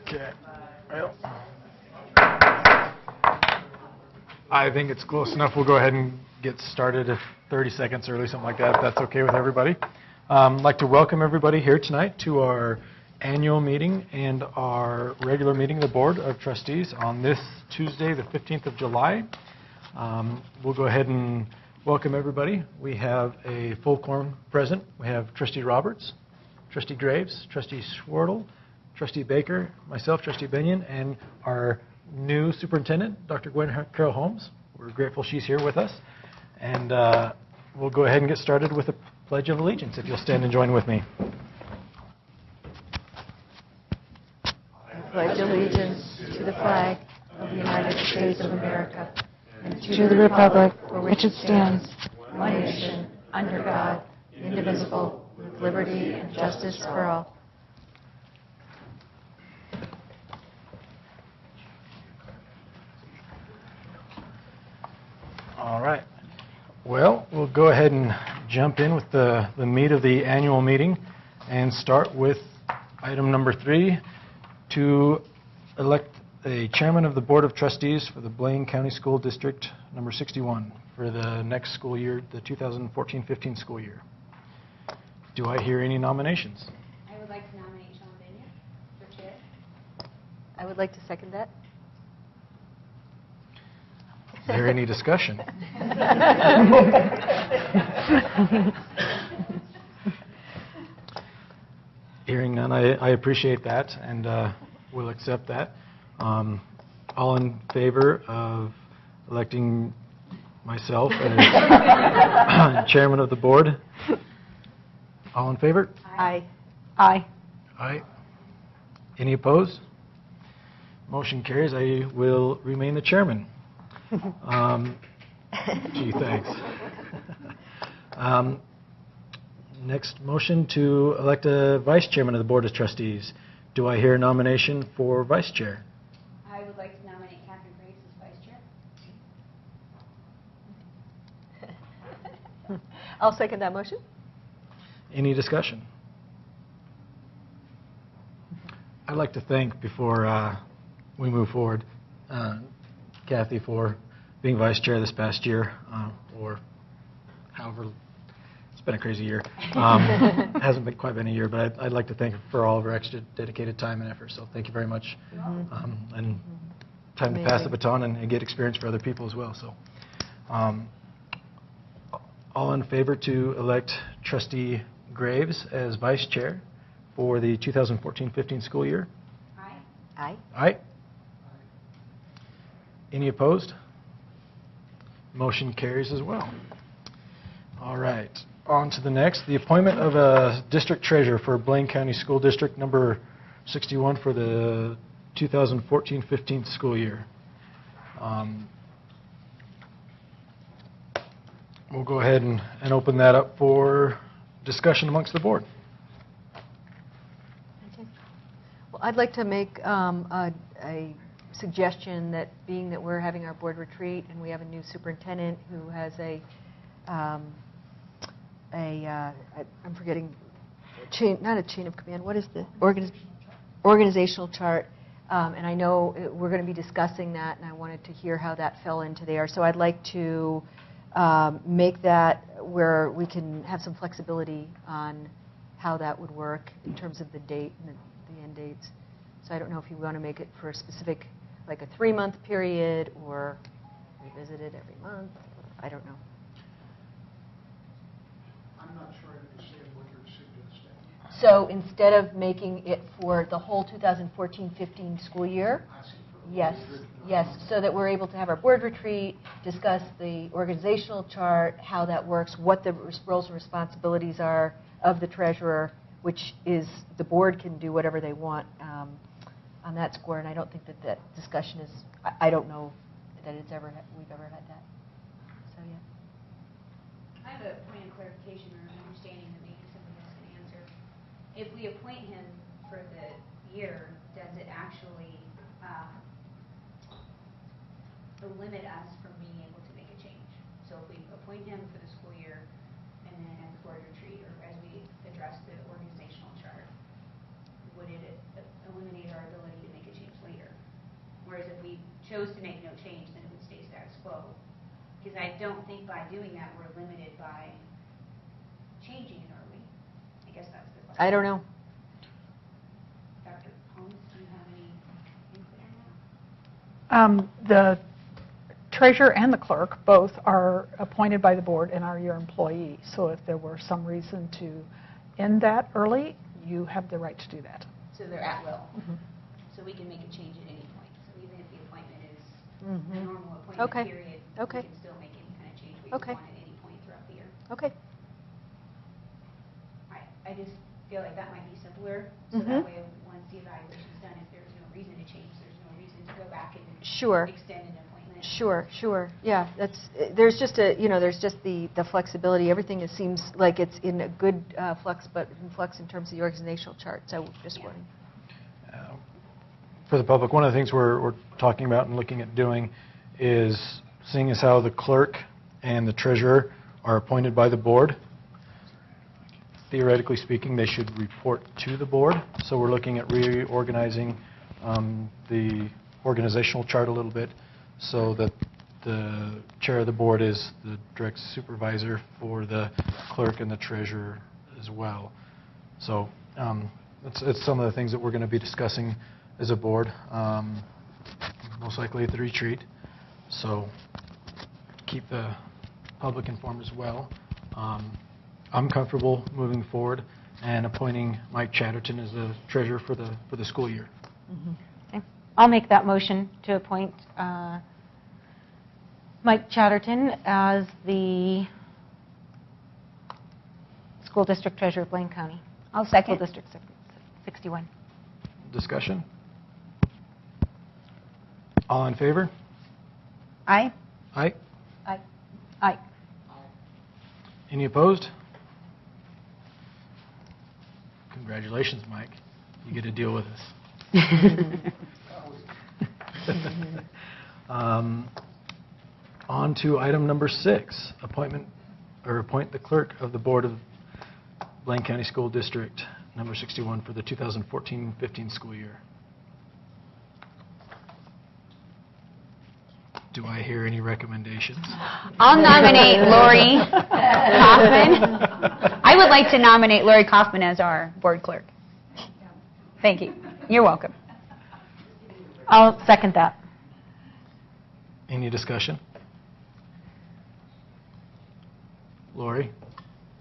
Okay. Well, I think it's close enough. We'll go ahead and get started if 30 seconds early, something like that, if that's okay with everybody. I'd like to welcome everybody here tonight to our annual meeting and our regular meeting of the Board of Trustees on this Tuesday, the 15th of July. We'll go ahead and welcome everybody. We have a full quorum present. We have Trustee Roberts, Trustee Graves, Trustee Schwartle, Trustee Baker, myself, Trustee Binion, and our new superintendent, Dr. Gwen Carroll Holmes. We're grateful she's here with us. And we'll go ahead and get started with the Pledge of Allegiance, if you'll stand and join with me. I pledge allegiance to the flag of the United States of America and to the republic for which it stands, one nation, under God, indivisible, with liberty and justice for all. All right. Well, we'll go ahead and jump in with the meat of the annual meeting and start with item number 3, to elect a chairman of the Board of Trustees for the Blaine County School District number 61 for the next school year, the 2014-15 school year. Do I hear any nominations? I would like to nominate Sean Binion for chair. I would like to second that. Is there any discussion? Hearing none, I appreciate that, and we'll accept that. All in favor of electing myself as chairman of the board? All in favor? Aye. Aye. Aye. Any opposed? Motion carries. I will remain the chairman. Gee, thanks. Next motion to elect a vice chairman of the Board of Trustees. Do I hear a nomination for vice chair? I would like to nominate Catherine Graves as vice chair. I'll second that motion. Any discussion? I'd like to thank, before we move forward, Kathy for being vice chair this past year, or however, it's been a crazy year. Hasn't been quite been a year, but I'd like to thank her for all of her extra dedicated time and effort. So thank you very much. And time to pass the baton and get experience for other people as well. So, all in favor to elect Trustee Graves as vice chair for the 2014-15 school year? Aye. Aye. Aye. Any opposed? Motion carries as well. All right. On to the next. The appointment of a district treasurer for Blaine County School District number 61 for the 2014-15 school year. We'll go ahead and open that up for discussion amongst the board. Okay. Well, I'd like to make a suggestion that, being that we're having our board retreat and we have a new superintendent who has I'm forgetting, not a chain of command, what is the organizational chart, and I know we're going to be discussing that, and I wanted to hear how that fell into there. So I'd like to make that where we can have some flexibility on how that would work in terms of the date and the end dates. So I don't know if you want to make it for a specific, like a 3-month period, or revisit it every month. I don't know. I'm not sure I understand what you're suggesting. So instead of making it for the whole 2014-15 school year, yes, so that we're able to have our board retreat, discuss the organizational chart, how that works, what the roles and responsibilities are of the treasurer, which is the board can do whatever they want on that score, and I don't think that discussion is, I don't know that we've ever had that. So, yeah. I have a point of clarification or an understanding that maybe somebody else can answer. If we appoint him for the year, does it actually limit us from being able to make a change? So if we appoint him for the school year, and then at the board retreat, or as we address the organizational chart, would it eliminate our ability to make Whereas if we chose to make no change, then it would stay status quo. Because I don't think by doing that, we're limited by changing it, are we? I guess that's the question. I don't know. Dr. Holmes, do you have any input on that? The treasurer and the clerk both are appointed by the board and are your employee. So if there were some reason to end that early, you have the right to do that. So they're at will. Mm-hmm. So we can make a change at any point. So even if the appointment is Mhm. a normal appointment Okay. period, Okay. we can still make any kind of change we Okay. want at any point throughout the year. Okay. I just feel like that might be simpler, so Mhm. that way, once the evaluation's done, if there's no reason to change, there's no reason to go back and Sure. extend an appointment. Sure, sure. Yeah, there's just there's just the flexibility. Everything seems like it's in a good flux, but in flux in terms of the organizational chart. So just Yeah. wondering. For the public, one of the things we're talking about and looking at doing is seeing as how the clerk and the treasurer are appointed by the board. Theoretically speaking, they should report to the board. So we're looking at reorganizing the organizational chart a little bit so that the chair of the board is the direct supervisor for the clerk and the treasurer as well. So it's some of the things that we're going to be discussing as a board, most likely at the retreat. So keep the public informed as well. I'm comfortable moving forward and appointing Mike Chatterton as the treasurer for the school year. Okay. I'll make that motion to appoint Mike Chatterton as the school district treasurer of Blaine County. I'll School second. District 61. Discussion? All in favor? Aye. Aye. Aye. Aye. Any opposed? Congratulations, Mike. You get to deal with us. On to item number 6, appoint the clerk of the Board of Blaine County School District, number 61, for the 2014-15 school year. Do I hear any recommendations? I'll nominate Lori Kaufman. I would like to nominate Lori Kaufman as our board clerk. Thank you. You're welcome. I'll second that. Any discussion? Lori,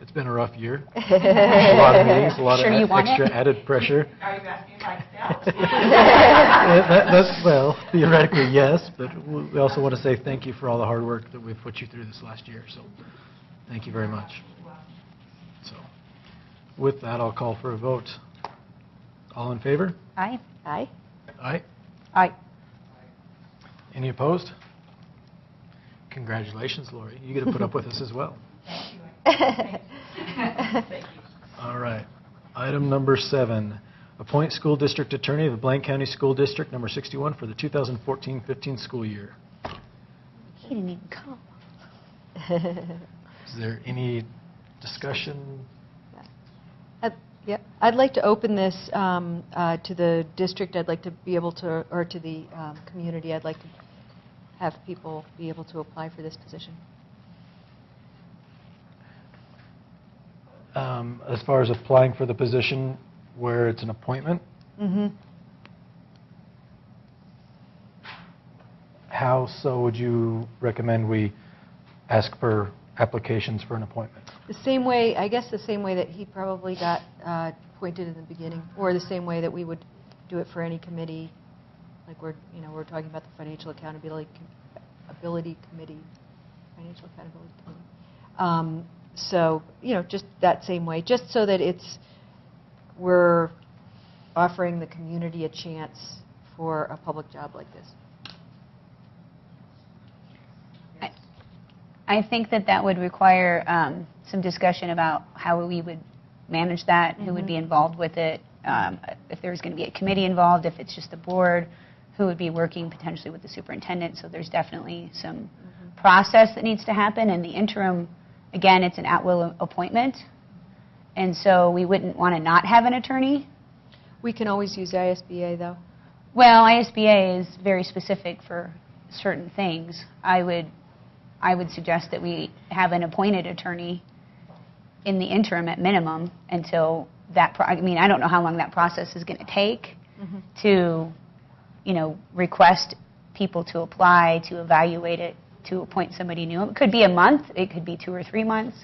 it's been a rough year. A lot of meetings, a lot Sure you of want extra it? added pressure. Are you asking if I step? That's, well, theoretically, yes, but we also want to say thank you for all the hard work that we've put you through this last year, so thank you very much. So, with that, I'll call for a vote. All in favor? Aye. Aye. Aye. Aye. Any opposed? Congratulations, Lori. You get to put up with us as well. All right. Item number 7, appoint school district attorney of the Blaine County School District, number 61, for the 2014-15 school year. He didn't even come. Is there any discussion? Yep. I'd like to open this to the district. I'd like to be able to, or to the community. I'd like to have people be able to apply for this position. As far as applying for the position where it's an appointment, Mm-hmm. how so would you recommend we ask for applications for an appointment? The same way, I guess the same way that he probably got appointed in the beginning, or the same way that we would do it for any committee, like we're talking about the Financial Accountability Committee, Financial Accountability Committee. So, just that same way, just so that we're offering the community a chance for a public job like this. I think that would require some discussion about how we would manage that, who would be involved with it, if there's going to be a committee involved, if it's just the board, who would be working potentially with the superintendent. So there's definitely some process that needs to happen. And the interim, again, it's an at-will appointment. And so we wouldn't want to not have an attorney. We can always use ISBA, though. Well, ISBA is very specific for certain things. I would suggest that we have an appointed attorney in the interim at minimum until that, I mean, I don't know how long that process is going to take to, request people to apply, to evaluate it, to appoint somebody new. It could be a month, it could be 2 or 3 months.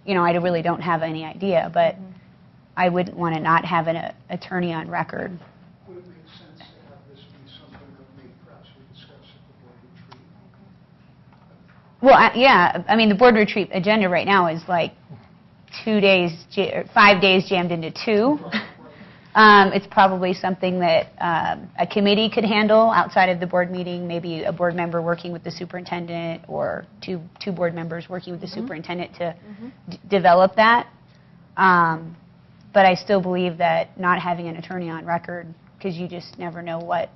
I really don't have any idea, but I wouldn't want to not have an attorney on record. Would it make sense to have this be something that maybe perhaps we discuss at the board retreat? Well, yeah, I mean, the board retreat agenda right now is like 5 days jammed into 2. It's probably something that a committee could handle outside of the board meeting, maybe a board member working with the superintendent or two board members working with the superintendent to develop that. But I still believe that not having an attorney on record, because you just never know what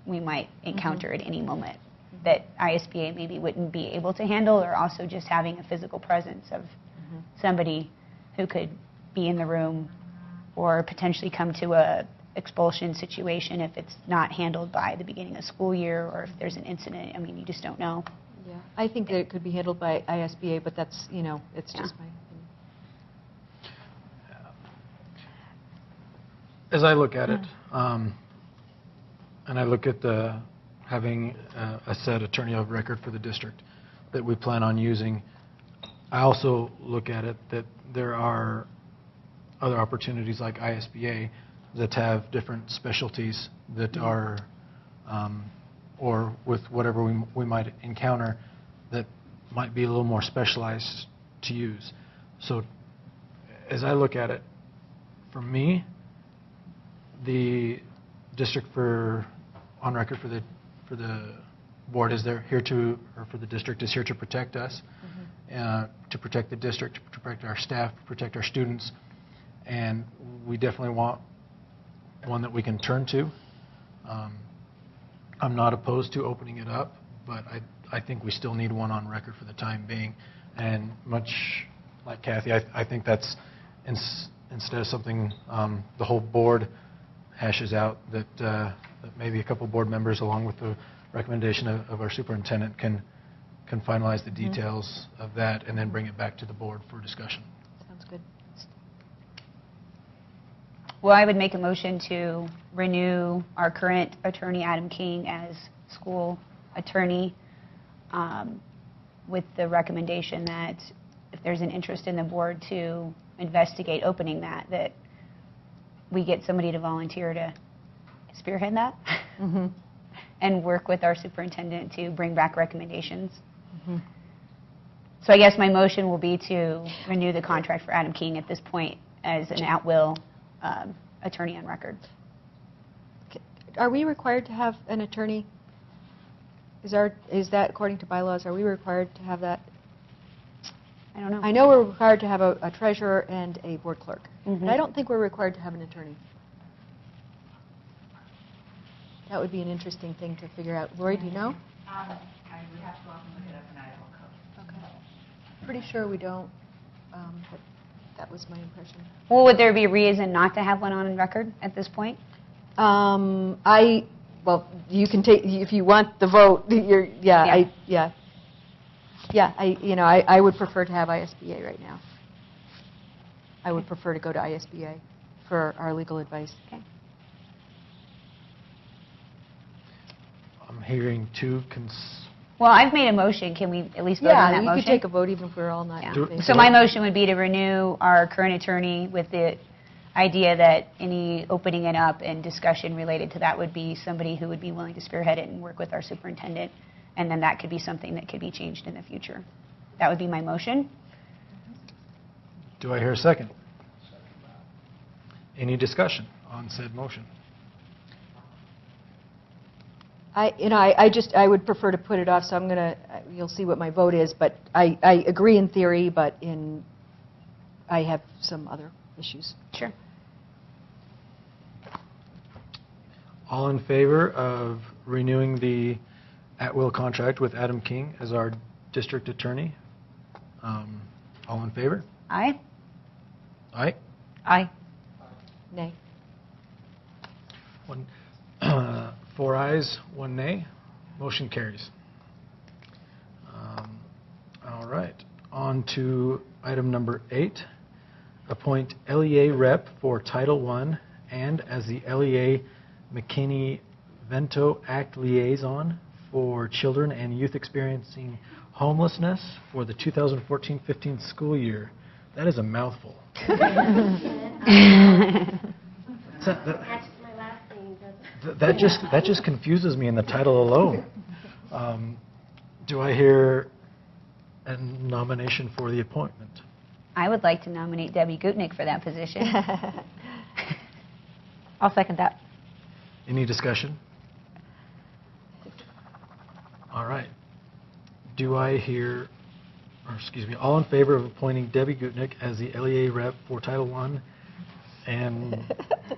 we might encounter at any moment, that ISBA maybe wouldn't be able to handle, or also just having a physical presence of somebody who could be in the room or potentially come to a expulsion situation if it's not handled by the beginning of school year, or if there's an incident. I mean, you just don't know. Yeah, I think that it could be handled by ISBA, but that's, it's just my opinion. As I look at it, and I look at having a set attorney of record for the district that we plan on using, I also look at it that there are other opportunities like ISBA that have different specialties that are, or with whatever we might encounter, that might be a little more specialized to use. So as I look at it, for me, the district on record for the board is here to, or for the district is here to protect us, to protect the district, to protect our staff, protect our students, and we definitely want one that we can turn to. I'm not opposed to opening it up, but I think we still need one on record for the time being. And much like Kathy, I think that's instead of something the whole board hashes out, that maybe a couple board members, along with the recommendation of our superintendent, can finalize the details of that and then bring it back to the board for discussion. Sounds good. Well, I would make a motion to renew our current attorney, Adam King, as school attorney, with the recommendation that if there's an interest in the board to investigate opening that we get somebody to volunteer to spearhead that and work with our superintendent to bring back recommendations. So I guess my motion will be to renew the contract for Adam King at this point as an at-will attorney on record. Are we required to have an attorney? Is that according to bylaws? Are we required to have that? I don't know. I know we're required to have a treasurer and a board clerk, but I don't think we're required to have an attorney. That would be an interesting thing to figure out. Lori, do you know? I would have to go off and look it up in Idaho code. Okay. Pretty sure we don't, but that was my impression. Well, would there be a reason not to have one on record at this point? Well, you can take, if you want the vote, I would prefer to have ISBA right now. I would prefer to go to ISBA for our legal advice. Okay. I'm hearing two Well, I've made a motion. Can we at least vote on that you motion? could take a vote even if we're all not in favor. So my motion would be to renew our current attorney with the idea that any opening it up and discussion related to that would be somebody who would be willing to spearhead it and work with our superintendent, and then that could be something that could be changed in the future. That would be my motion. Do I hear a second? Any discussion on said motion? I would prefer to put it off, so you'll see what my vote is, but I agree in theory, but I have some other issues. Sure. All in favor of renewing the at-will contract with Adam King as our district attorney? All in favor? Aye. Aye. Aye. Nay. 4 ayes, 1 nay. Motion carries. All right. On to item number 8. Appoint LEA Rep for Title I and as the LEA McKinney-Vento Act Liaison for children and youth experiencing homelessness for the 2014-15 school year. That is a mouthful. That's my last name. That just confuses me in the title alone. Do I hear a nomination for the appointment? I would like to nominate Debbie Gutnick for that position. I'll second that. Any discussion? All right. Do I hear, or excuse me, all in favor of appointing Debbie Gutnick as the LEA Rep for Title I and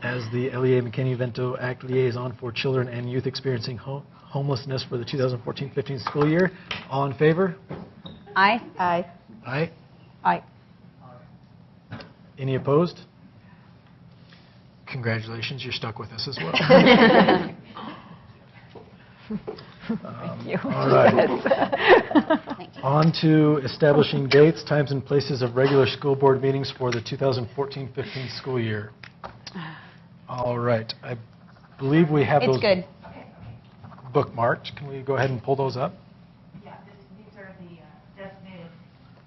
as the LEA McKinney-Vento Act Liaison for children and youth experiencing homelessness for the 2014-15 school year? All in favor? Aye. Aye. Aye. Aye. Any opposed? Congratulations, you're stuck with us as well. Thank you. All right. On to establishing dates, times, and places of regular school board meetings for the 2014-15 school year. All right. I believe we have It's those good. bookmarked. Can we go ahead and pull those up? Yeah, these are the designated,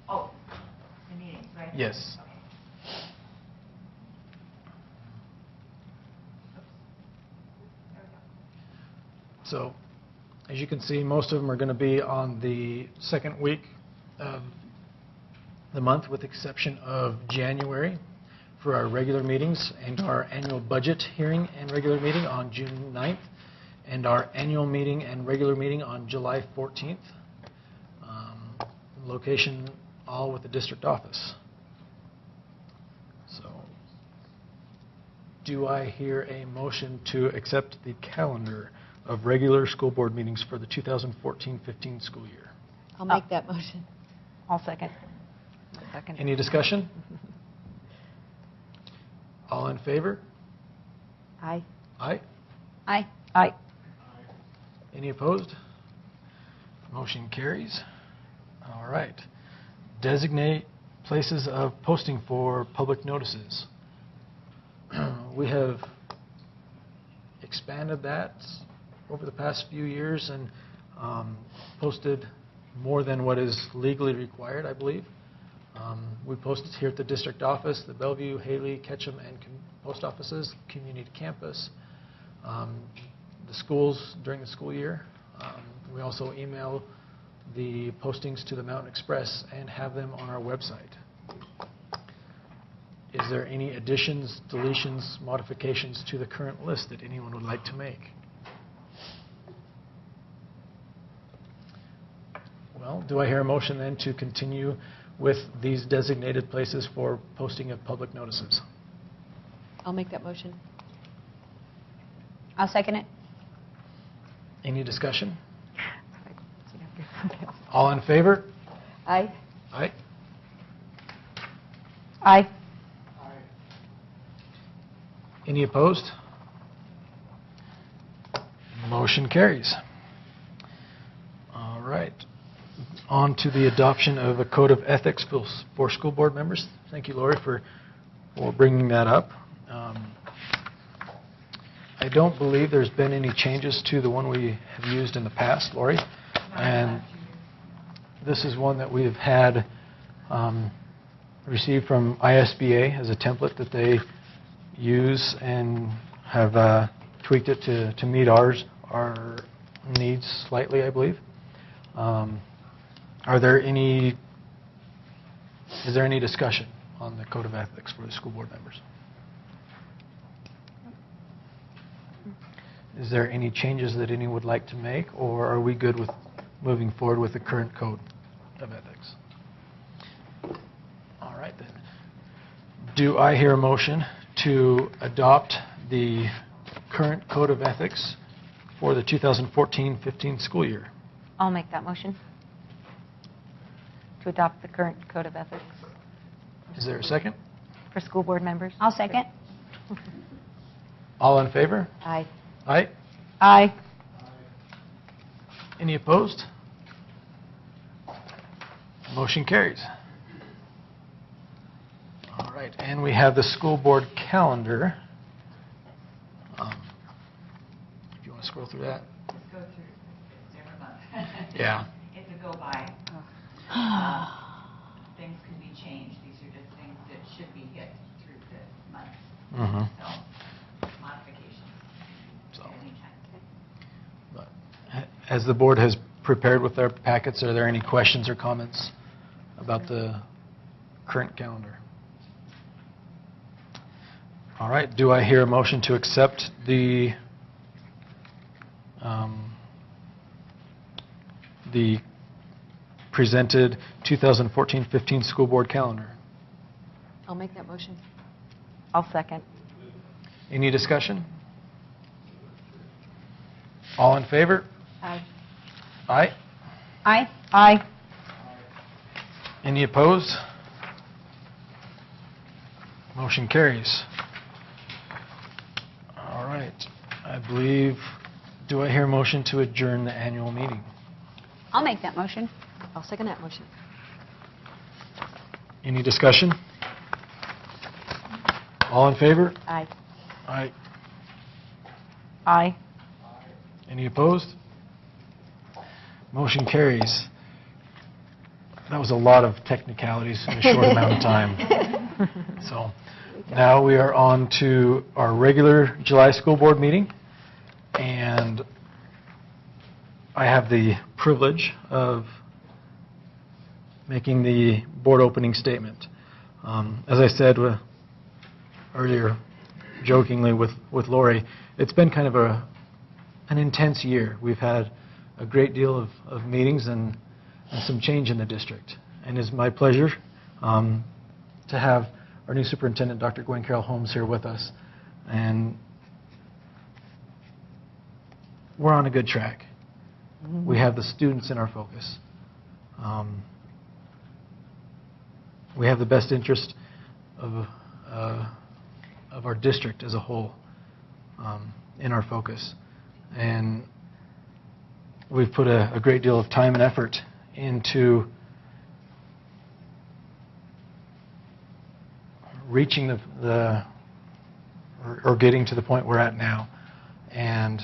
the meetings, right? Yes. Okay. There we go. So, as you can see, most of them are going to be on the second week of the month, with the exception of January for our regular meetings and our annual budget hearing and regular meeting on June 9th, and our annual meeting and regular meeting on July 14th. Location all with the district office. So, do I hear a motion to accept the calendar of regular school board meetings for the 2014-15 school year? I'll make that motion. I'll second. Second. Any discussion? All in favor? Aye. Aye. Aye. Aye. Any opposed? Motion carries. All right. Designate places of posting for public notices. We have expanded that over the past few years and posted more than what is legally required, I believe. We posted here at the district office, the Bellevue, Haley, Ketchum, and post offices, community campus, the schools during the school year. We also email the postings to the Mountain Express and have them on our website. Is there any additions, deletions, modifications to the current list that anyone would like to make? Well, do I hear a motion then to continue with these designated places for posting of public notices? I'll make that motion. I'll second it. Any discussion? All in favor? Aye. Aye. Aye. Any opposed? Motion carries. All right. On to the adoption of a code of ethics for school board members. Thank you, Lori, for bringing that up. I don't believe there's been any changes to the one we have used in the past, Lori. And this is one that we've had received from ISBA as a template that they use and have tweaked it to meet our needs slightly, I believe. Is there any discussion on the code of ethics for the school board members? Is there any changes that anyone would like to make, or are we good with moving forward with the current code of ethics? All right, then. Do I hear a motion to adopt the current code of ethics for the 2014-15 school year? I'll make that motion to adopt the current code of ethics Is there a second? for school board members. I'll second. All in favor? Aye. Aye. Aye. Any opposed? Motion carries. All right, and we have the school board calendar. If you want to scroll through that. Let's go through, it's every month. Yeah. It's a go by. Things can be changed. These are just things that should be hit through the month. Mm-hmm. So, modifications So, at any time. but as the board has prepared with their packets, are there any questions or comments about the current calendar? All right, do I hear a motion to accept the presented 2014-15 school board calendar? I'll make that motion. I'll second. Any discussion? All in favor? Aye. Aye. Aye. Aye. Any opposed? Motion carries. All right, I believe, do I hear a motion to adjourn the annual meeting? I'll make that motion. I'll second that motion. Any discussion? All in favor? Aye. Aye. Aye. Any opposed? Motion carries. That was a lot of technicalities in a short amount of time. So now we are on to our regular July school board meeting, and I have the privilege of making the board opening statement. As I said earlier, jokingly with Lori, it's been kind of an intense year. We've had a great deal of meetings and some change in the district. And it's my pleasure to have our new superintendent, Dr. Gwen Carroll Holmes, here with us. And we're on a good track. We have the students in our focus. We have the best interest of our district as a whole in our focus. And we've put a great deal of time and effort into reaching or getting to the point we're at now. And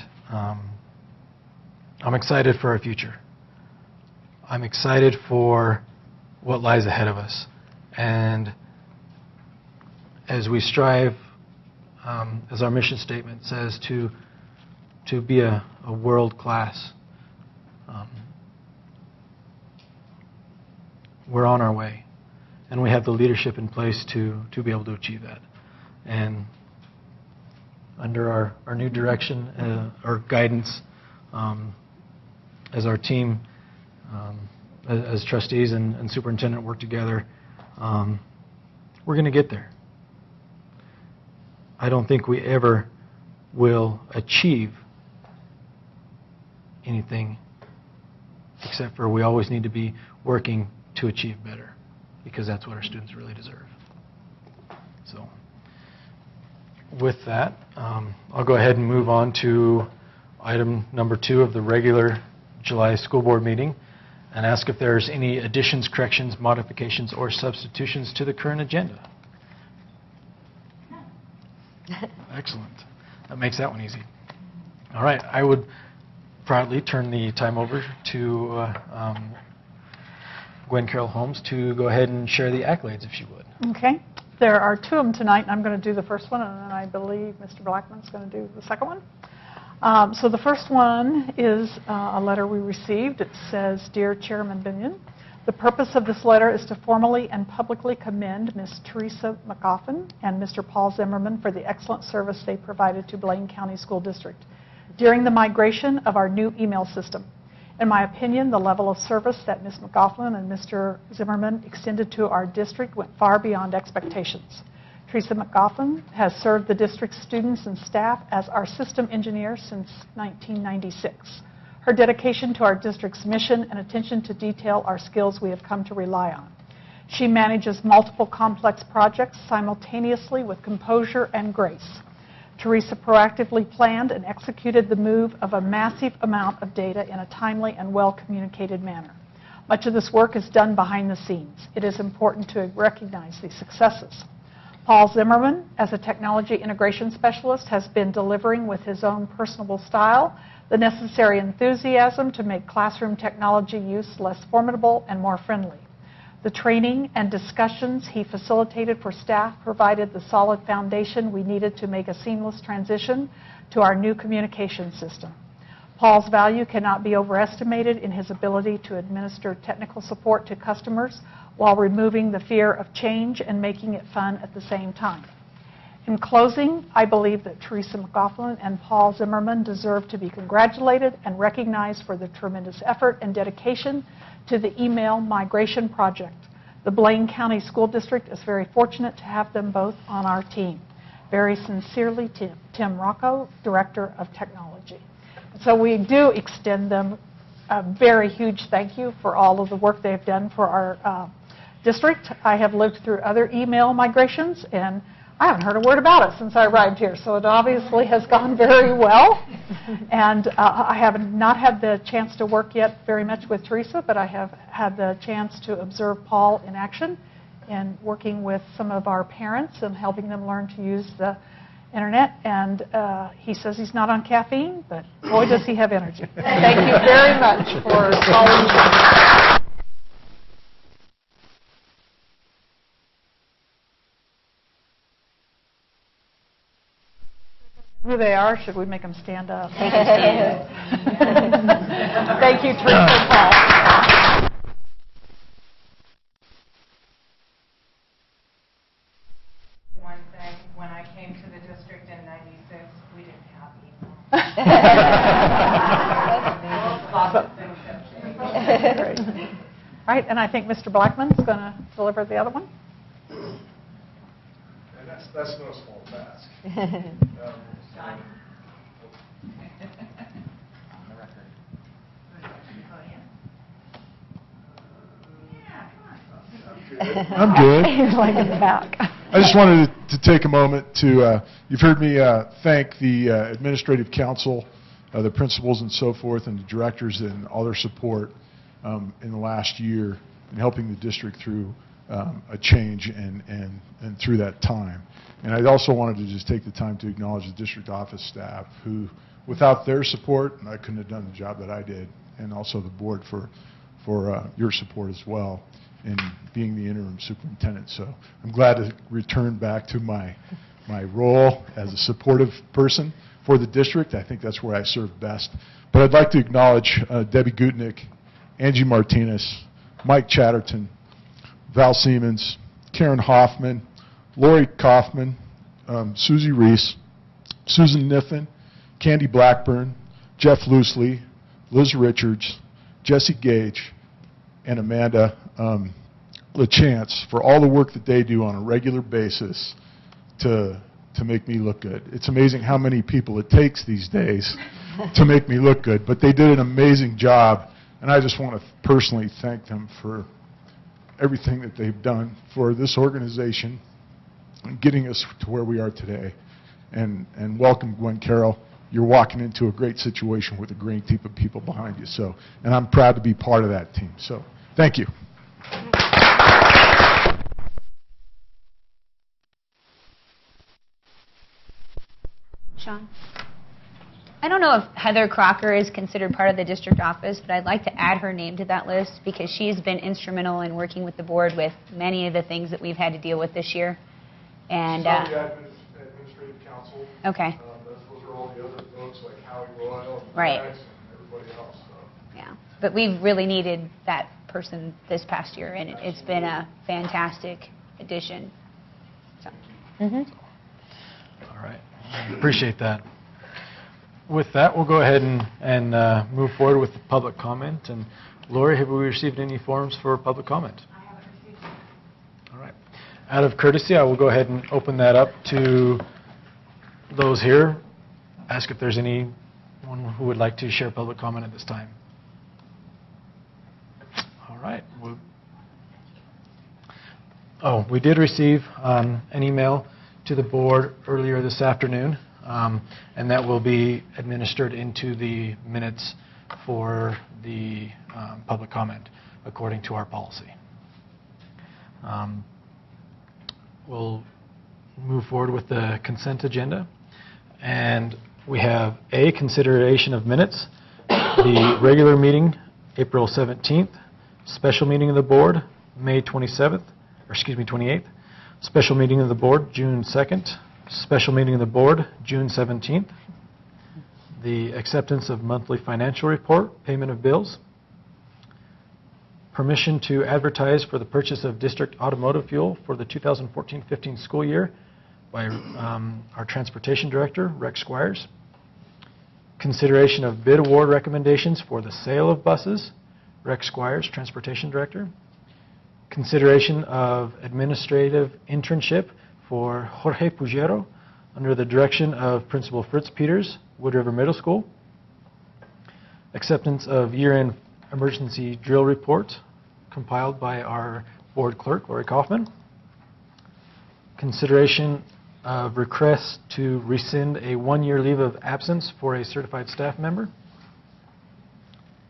I'm excited for our future. I'm excited for what lies ahead of us. And as we strive, as our mission statement says, to be a world-class, we're on our way. And we have the leadership in place to be able to achieve that. And under our new direction, our guidance, as our team, as trustees and superintendent work together, we're going to get there. I don't think we ever will achieve anything, except for we always need to be working to achieve better, because that's what our students really deserve. So with that, I'll go ahead and move on to item number 2 of the regular July school board meeting and ask if there's any additions, corrections, modifications, or substitutions to the current agenda. Excellent. That makes that one easy. All right, I would proudly turn the time over to Gwen Carroll Holmes to go ahead and share the accolades, if she would. Okay. There are 2 of them tonight, and I'm going to do the first one, and then I believe Mr. Blackman's going to do the second one. So the first one is a letter we received. It says, "Dear Chairman Binion, the purpose of this letter is to formally and publicly commend Ms. Teresa McGoffin and Mr. Paul Zimmerman for the excellent service they provided to Blaine County School District during the migration of our new email system. In my opinion, the level of service that Ms. McGoffin and Mr. Zimmerman extended to our district went far beyond expectations. Teresa McGoffin has served the district's students and staff as our system engineer since 1996. Her dedication to our district's mission and attention to detail are skills we have come to rely on. She manages multiple complex projects simultaneously with composure and grace. Teresa proactively planned and executed the move of a massive amount of data in a timely and well-communicated manner. Much of this work is done behind the scenes. It is important to recognize these successes. Paul Zimmerman, as a technology integration specialist, has been delivering with his own personable style the necessary enthusiasm to make classroom technology use less formidable and more friendly. The training and discussions he facilitated for staff provided the solid foundation we needed to make a seamless transition to our new communication system. Paul's value cannot be overestimated in his ability to administer technical support to customers while removing the fear of change and making it fun at the same time. In closing, I believe that Teresa McLaughlin and Paul Zimmerman deserve to be congratulated and recognized for the tremendous effort and dedication to the email migration project. The Blaine County School District is very fortunate to have them both on our team. Very sincerely, Tim Rocco, Director of Technology. So we do extend them a very huge thank you for all of the work they've done for our district. I have lived through other email migrations, and I haven't heard a word about it since I arrived here, so it obviously has gone very well. And I have not had the chance to work yet very much with Teresa, but I have had the chance to observe Paul in action and working with some of our parents and helping them learn to use the internet. And he says he's not on caffeine, but boy, does he have energy. Thank you very much for calling me. Who they are, should we make them stand up? Thank you, Teresa and Paul. One thing, when I came to the district in '96, we didn't have email. Lots of things have changed. Great. All right, and I think Mr. Blackman's going to deliver the other one. And that's no small task. I'm good. He's like in the back. I just wanted to take a moment to, you've heard me thank the administrative council, the principals and so forth, and the directors and all their support in the last year in helping the district through a change and through that time. And I also wanted to just take the time to acknowledge the district office staff who, without their support, I couldn't have done the job that I did, and also the board for your support as well in being the interim superintendent. So I'm glad to return back to my role as a supportive person for the district. I think that's where I serve best. But I'd like to acknowledge Debbie Gutnick, Angie Martinez, Mike Chatterton, Val Siemens, Karen Hoffman, Lori Kaufman, Susie Reese, Susan Niffen, Candy Blackburn, Jeff Loosely, Liz Richards, Jesse Gage, and Amanda LaChance for all the work that they do on a regular basis to make me look good. It's amazing how many people it takes these days to make me look good, but they did an amazing job, and I just want to personally thank them for everything that they've done for this organization and getting us to where we are today. And welcome, Gwen Carroll. You're walking into a great situation with a great team of people behind you. So, and I'm proud to be part of that team. So, thank you. Sean? I don't know if Heather Crocker is considered part of the district office, but I'd like to add her name to that list because she's been instrumental in working with the board with many of the things that we've had to deal with this year. And Some of the administrative council. Okay. Those are all the other folks like Howie Royal and Right. Max and everybody else. So. Yeah, but we've really needed that person this past year, and it's been a fantastic addition. So. All right. Appreciate that. With that, we'll go ahead and move forward with the public comment. And Lori, have we received any forms for public comment? I haven't received it. All right. Out of courtesy, I will go ahead and open that up to those here. Ask if there's anyone who would like to share public comment at this time. All right. We did receive an email to the board earlier this afternoon and that will be administered into the minutes for the public comment according to our policy. We'll move forward with the consent agenda, and we have A, consideration of minutes, the regular meeting, April 17th, special meeting of the board, May 27th, or excuse me, 28th, special meeting of the board, June 2nd, special meeting of the board, June 17th, the acceptance of monthly financial report, payment of bills, permission to advertise for the purchase of district automotive fuel for the 2014-15 school year by our transportation director, Rex Squires, consideration of bid award recommendations for the sale of buses, Rex Squires, transportation director, consideration of administrative internship for Jorge Pujero under the direction of Principal Fritz Peters, Wood River Middle School, acceptance of year-end emergency drill report compiled by our board clerk, Lori Kaufman, consideration of request to rescind a one-year leave of absence for a certified staff member,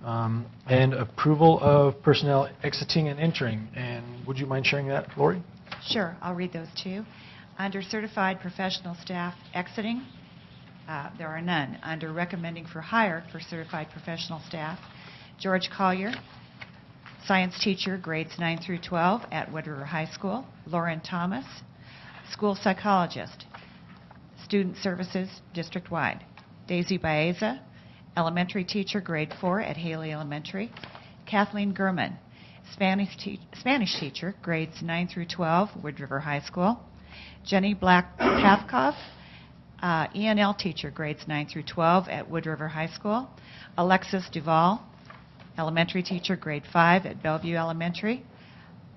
and approval of personnel exiting and entering. And would you mind sharing that, Lori? Sure, I'll read those to you. Under certified professional staff exiting, there are none. Under recommending for hire for certified professional staff, George Collier, science teacher, grades 9 through 12 at Wood River High School. Lauren Thomas, school psychologist, student services district-wide. Daisy Baeza, elementary teacher, grade 4 at Haley Elementary. Kathleen Gurman, Spanish teacher, grades 9 through 12, Wood River High School. Jenny Black-Pathkoff, ENL teacher, grades 9 through 12 at Wood River High School. Alexis Duval, elementary teacher, grade 5 at Bellevue Elementary.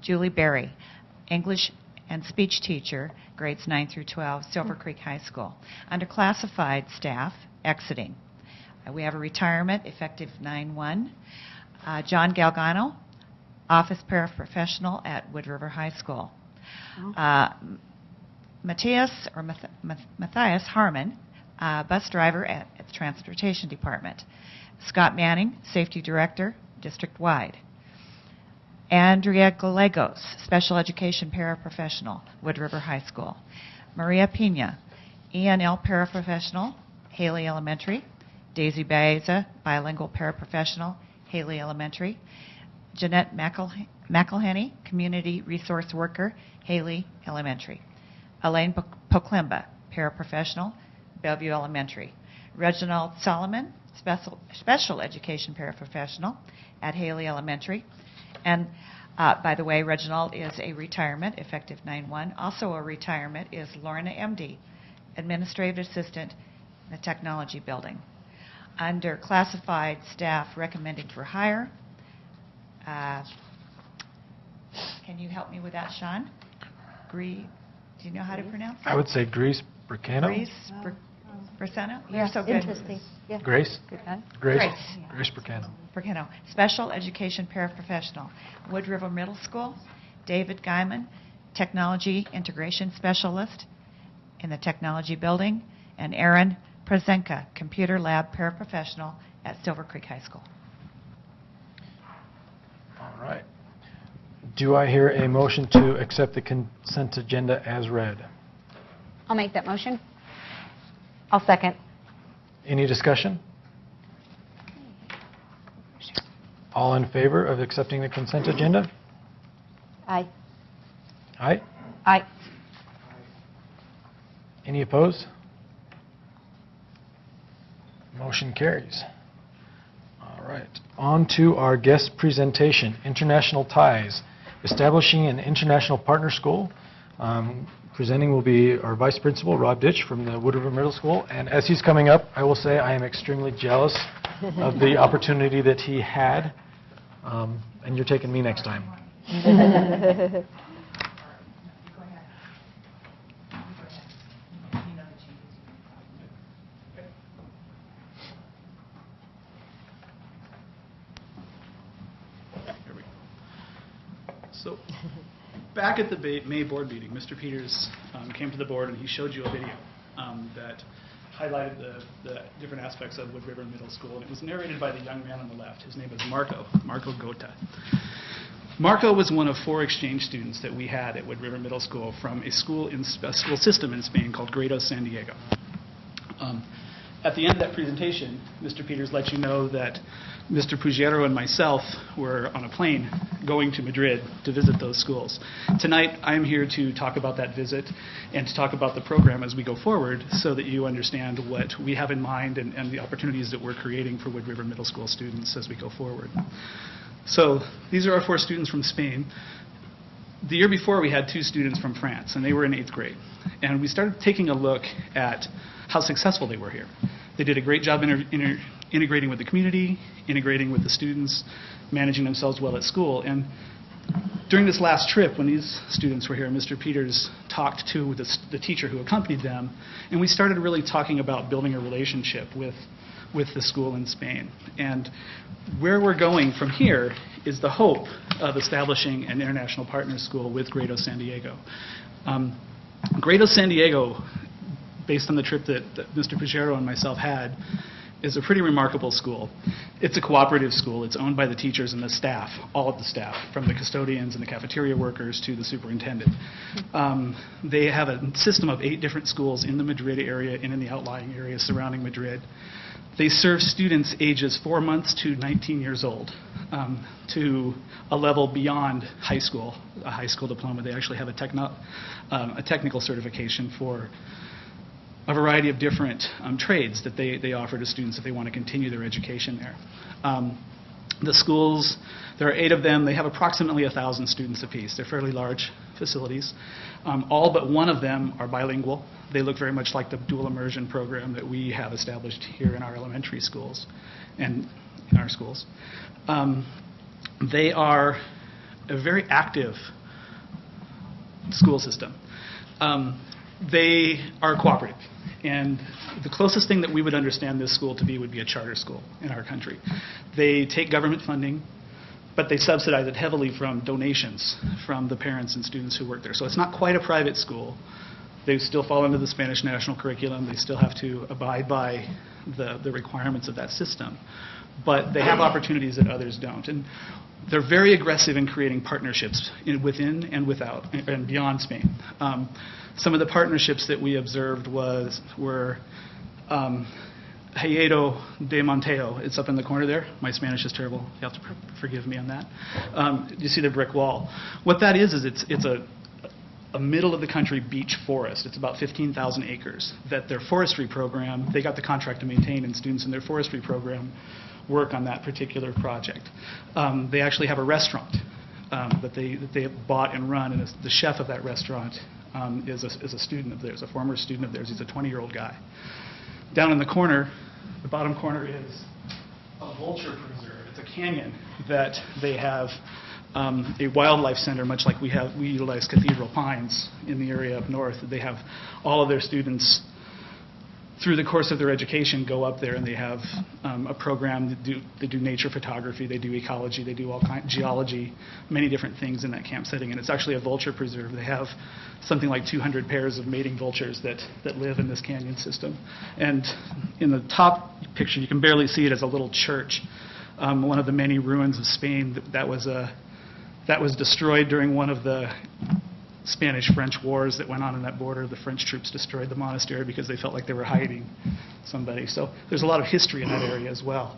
Julie Berry, English and speech teacher, grades 9 through 12, Silver Creek High School. Under classified staff, exiting, we have a retirement effective 9/1. John Galgano, office paraprofessional at Wood River High School. Matthias Harmon, bus driver at the Transportation Department. Scott Manning, safety director, district-wide. Andrea Gallegos, special education paraprofessional, Wood River High School. Maria Pina, ENL paraprofessional, Haley Elementary. Daisy Baeza, bilingual paraprofessional, Haley Elementary. Jeanette McElhenney, community resource worker, Haley Elementary. Elaine Poklemba, paraprofessional, Bellevue Elementary. Reginald Solomon, special education paraprofessional at Haley Elementary. And by the way, Reginald is a retirement effective 9/1. Also a retirement is Lorna MD, administrative assistant in the technology building. Under classified staff recommending for hire, can you help me with that, Sean? Do you know how to pronounce that? I would say Grace Bricano. Grace Bricano? You're so good. Interesting. Yeah. Grace? Good guy. Grace Bricano. Bricano, special education paraprofessional, Wood River Middle School. David Guyman, technology integration specialist in the technology building. And Aaron Prozenka, computer lab paraprofessional at Silver Creek High School. All right. Do I hear a motion to accept the consent agenda as read? I'll make that motion. I'll second. Any discussion? All in favor of accepting the consent agenda? Aye. Aye. Aye. Any opposed? Motion carries. All right. On to our guest presentation, International Ties, Establishing an International Partner School. Presenting will be our Vice Principal, Rob Ditch, from the Wood River Middle School. And as he's coming up, I will say I am extremely jealous of the opportunity that he had. And you're taking me next time. So, back at the May board meeting, Mr. Peters came to the board and he showed you a video that highlighted the different aspects of Wood River Middle School, and it was narrated by the young man on the left. His name is Marco Gota. Marco was one of 4 exchange students that we had at Wood River Middle School from a school system in Spain called Gredos San Diego. At the end of that presentation, Mr. Peters let you know that Mr. Pujero and myself were on a plane going to Madrid to visit those schools. Tonight, I'm here to talk about that visit and to talk about the program as we go forward so that you understand what we have in mind and the opportunities that we're creating for Wood River Middle School students as we go forward. So these are our 4 students from Spain. The year before, we had 2 students from France, and they were in 8th grade. And we started taking a look at how successful they were here. They did a great job integrating with the community, integrating with the students, managing themselves well at school. And during this last trip, when these students were here, Mr. Peters talked to the teacher who accompanied them, and we started really talking about building a relationship with the school in Spain. And where we're going from here is the hope of establishing an international partner school with Gredos San Diego. Gredos San Diego, based on the trip that Mr. Pujero and myself had, is a pretty remarkable school. It's a cooperative school. It's owned by the teachers and the staff, all of the staff, from the custodians and the cafeteria workers to the superintendent. They have a system of 8 different schools in the Madrid area and in the outlying areas surrounding Madrid. They serve students ages 4 months to 19 years old to a level beyond high school, a high school diploma. They actually have a technical certification for a variety of different trades that they offer to students if they want to continue their education there. The schools, there are 8 of them. They have approximately 1,000 students apiece. They're fairly large facilities. All but 1 of them are bilingual. They look very much like the dual immersion program that we have established here in our elementary schools and in our schools. They are a very active school system. They are cooperative. And the closest thing that we would understand this school to be would be a charter school in our country. They take government funding, but they subsidize it heavily from donations from the parents and students who work there. So it's not quite a private school. They still fall under the Spanish national curriculum. They still have to abide by the requirements of that system. But they have opportunities that others don't. And they're very aggressive in creating partnerships within and without and beyond Spain. Some of the partnerships that we observed were Hayedo de Monteo. It's up in the corner there. My Spanish is terrible. You have to forgive me on that. You see the brick wall. What that is it's a middle-of-the-country beach forest. It's about 15,000 acres that their forestry program, they got the contract to maintain, and students in their forestry program work on that particular project. They actually have a restaurant that they have bought and run, and the chef of that restaurant is a student of theirs, a former student of theirs. He's a 20-year-old guy. Down in the corner, the bottom corner is a vulture preserve. It's a canyon that they have a wildlife center, much like we utilize Cathedral Pines in the area up north. They have all of their students, through the course of their education, go up there, and they have a program. They do nature photography, they do ecology, they do all geology, many different things in that camp setting. And it's actually a vulture preserve. They have something like 200 pairs of mating vultures that live in this canyon system. And in the top picture, you can barely see it as a little church. One of the many ruins of Spain that was destroyed during one of the Spanish-French wars that went on in that border. The French troops destroyed the monastery because they felt like they were hiding somebody. So there's a lot of history in that area as well.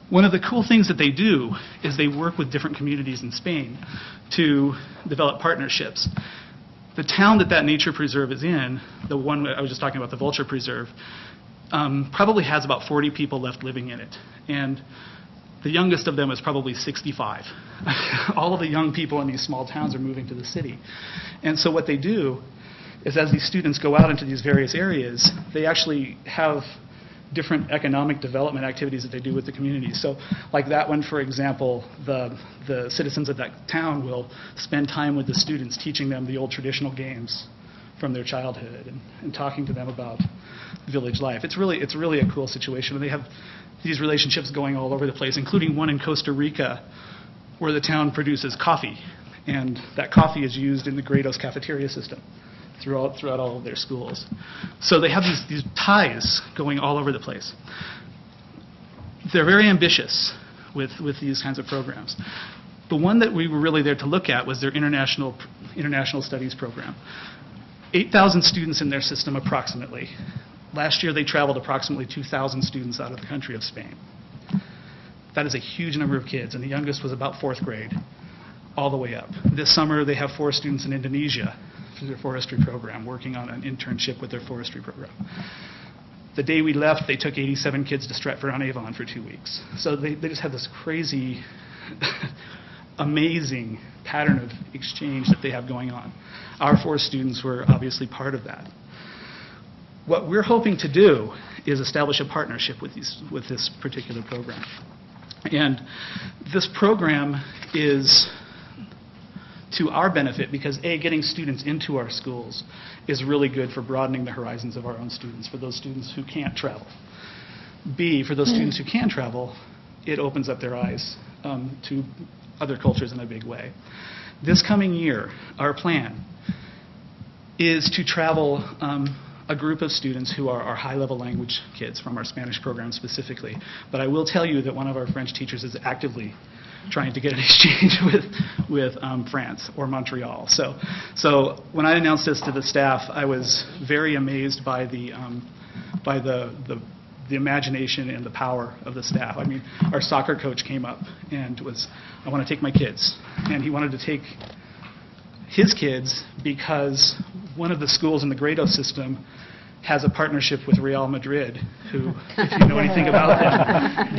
One of the cool things that they do is they work with different communities in Spain to develop partnerships. The town that nature preserve is in, the one I was just talking about, the vulture preserve, probably has about 40 people left living in it. And the youngest of them is probably 65. All of the young people in these small towns are moving to the city. And so what they do is, as these students go out into these various areas, they actually have different economic development activities that they do with the community. So like that one, for example, the citizens of that town will spend time with the students, teaching them the old traditional games from their childhood and talking to them about village life. It's really a cool situation. And they have these relationships going all over the place, including one in Costa Rica where the town produces coffee. And that coffee is used in the Gredos cafeteria system. throughout all of their schools. So they have these ties going all over the place. They're very ambitious with these kinds of programs. The one that we were really there to look at was their international studies program. 8,000 students in their system approximately. Last year they traveled approximately 2,000 students out of the country of Spain. That is a huge number of kids, and the youngest was about 4th grade, all the way up. This summer they have 4 students in Indonesia for their forestry program, working on an internship with their forestry program. The day we left, they took 87 kids to Stratford-on-Avon for 2 weeks. So they just have this crazy, amazing pattern of exchange that they have going on. Our 4 students were obviously part of that. What we're hoping to do is establish a partnership with this particular program. And this program is to our benefit because, A, getting students into our schools is really good for broadening the horizons of our own students, for those students who can't travel. B, for those students who can travel, it opens up their eyes to other cultures in a big way. This coming year, our plan is to travel a group of students who are our high-level language kids from our Spanish program specifically. But I will tell you that one of our French teachers is actively trying to get an exchange with France or Montreal. So when I announced this to the staff, I was very amazed by the imagination and the power of the staff. I mean, our soccer coach came up and was, I want to take my kids. And he wanted to take his kids because one of the schools in the Grado system has a partnership with Real Madrid, who, if you know anything about them,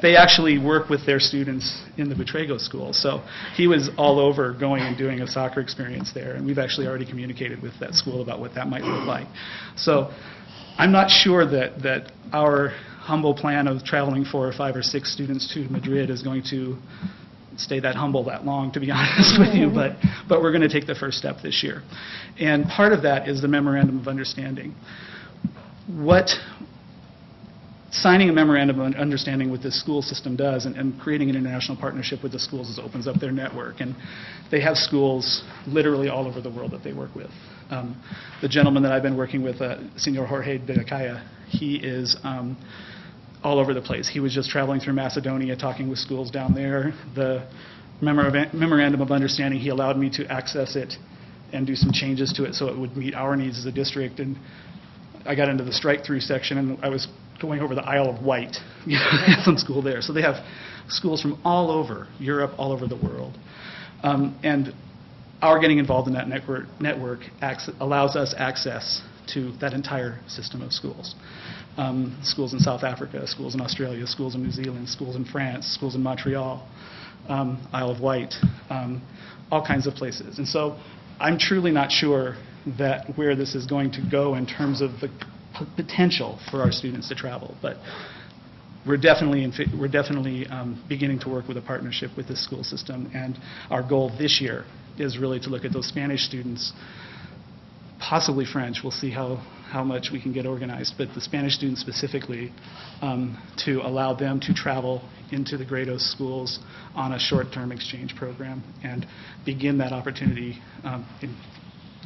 they actually work with their students in the Butrego school. So he was all over going and doing a soccer experience there, and we've actually already communicated with that school about what that might look like. So I'm not sure that our humble plan of traveling 4 or 5 or 6 students to Madrid is going to stay that humble that long, to be honest with you, but we're going to take the first step this year. And part of that is the Memorandum of Understanding. What signing a Memorandum of Understanding with the school system does, and creating an international partnership with the schools, is opens up their network. And they have schools literally all over the world that they work with. The gentleman that I've been working with, Senor Jorge de Acaya, he is all over the place. He was just traveling through Macedonia, talking with schools down there. The Memorandum of Understanding, he allowed me to access it and do some changes to it so it would meet our needs as a district. And I got into the strike-through section, and I was going over the Isle of Wight, some school there. So they have schools from all over Europe, all over the world. And our getting involved in that network allows us access to that entire system of schools. Schools in South Africa, schools in Australia, schools in New Zealand, schools in France, schools in Montreal, Isle of Wight, all kinds of places. And so I'm truly not sure that where this is going to go in terms of the potential for our students to travel, but we're definitely beginning to work with a partnership with this school system, and our goal this year is really to look at those Spanish students, possibly French. We'll see how much we can get organized, but the Spanish students specifically, to allow them to travel into the Grado schools on a short-term exchange program and begin that opportunity in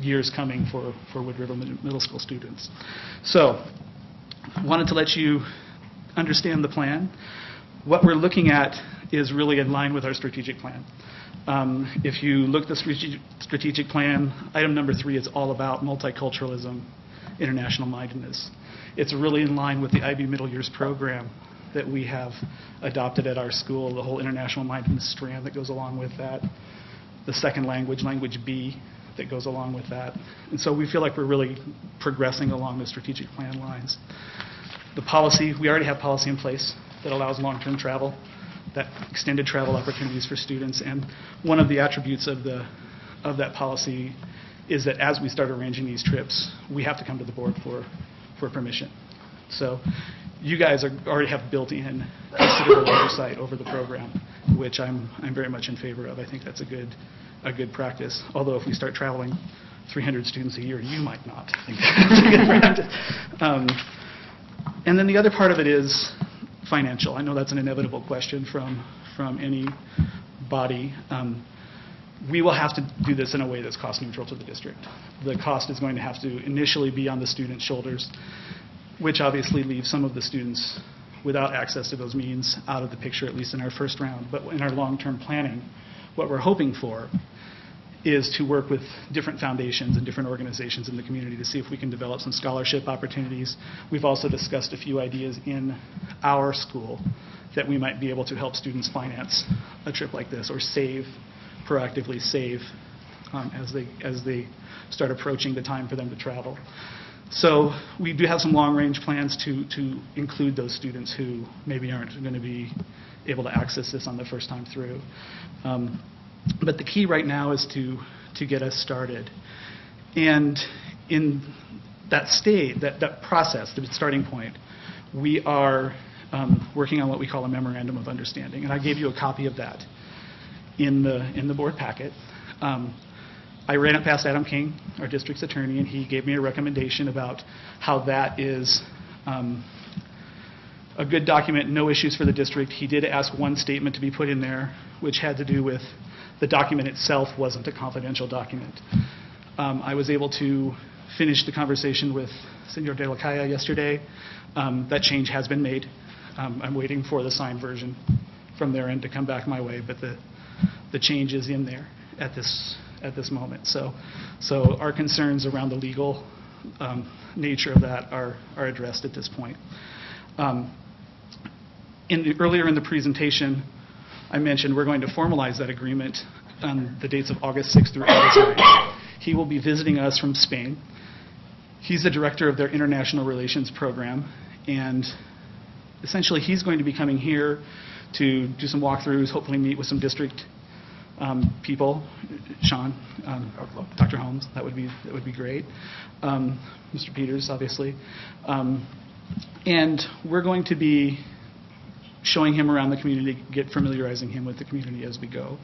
years coming for Wood River Middle School students. So, wanted to let you understand the plan. What we're looking at is really in line with our strategic plan. If you look at the strategic plan, item number 3 is all about multiculturalism, international mindedness. It's really in line with the IB Middle Years program that we have adopted at our school, the whole international mindedness strand that goes along with that, the second language, language B, that goes along with that. And so we feel like we're really progressing along the strategic plan lines. The policy, we already have policy in place that allows long-term travel, that extended travel opportunities for students, and one of the attributes of that policy is that as we start arranging these trips, we have to come to the board for permission. So you guys already have built-in considerable oversight over the program, which I'm very much in favor of. I think that's a good practice. Although if we start traveling 300 students a year, you might not think that's a good practice. And then the other part of it is financial. I know that's an inevitable question from any body. we will have to do this in a way that's cost neutral to the district. The cost is going to have to initially be on the student's shoulders, which obviously leaves some of the students without access to those means out of the picture, at least in our first round. But in our long-term planning, what we're hoping for is to work with different foundations and different organizations in the community to see if we can develop some scholarship opportunities. We've also discussed a few ideas in our school that we might be able to help students finance a trip like this, or proactively save as they start approaching the time for them to travel. So we do have some long-range plans to include those students who maybe aren't going to be able to access this on the first time through. But the key right now is to get us started. And in that state, that process, the starting point, we are working on what we call a Memorandum of Understanding. And I gave you a copy of that in the board packet. I ran it past Adam King, our district's attorney, and he gave me a recommendation about how that is a good document, no issues for the district. He did ask one statement to be put in there, which had to do with the document itself wasn't a confidential document. I was able to finish the conversation with Senor De La Calle yesterday. That change has been made. I'm waiting for the signed version from their end to come back my way, but the change is in there at this moment. So our concerns around the legal nature of that are addressed at this point. Earlier in the presentation, I mentioned we're going to formalize that agreement on the dates of August 6th through August 9th. He will be visiting us from Spain. He's the director of their international relations program, and essentially he's going to be coming here to do some walkthroughs, hopefully meet with some district people. Sean, Dr. Holmes, that would be great. Mr. Peters, obviously. And we're going to be showing him around the community, familiarizing him with the community as we go.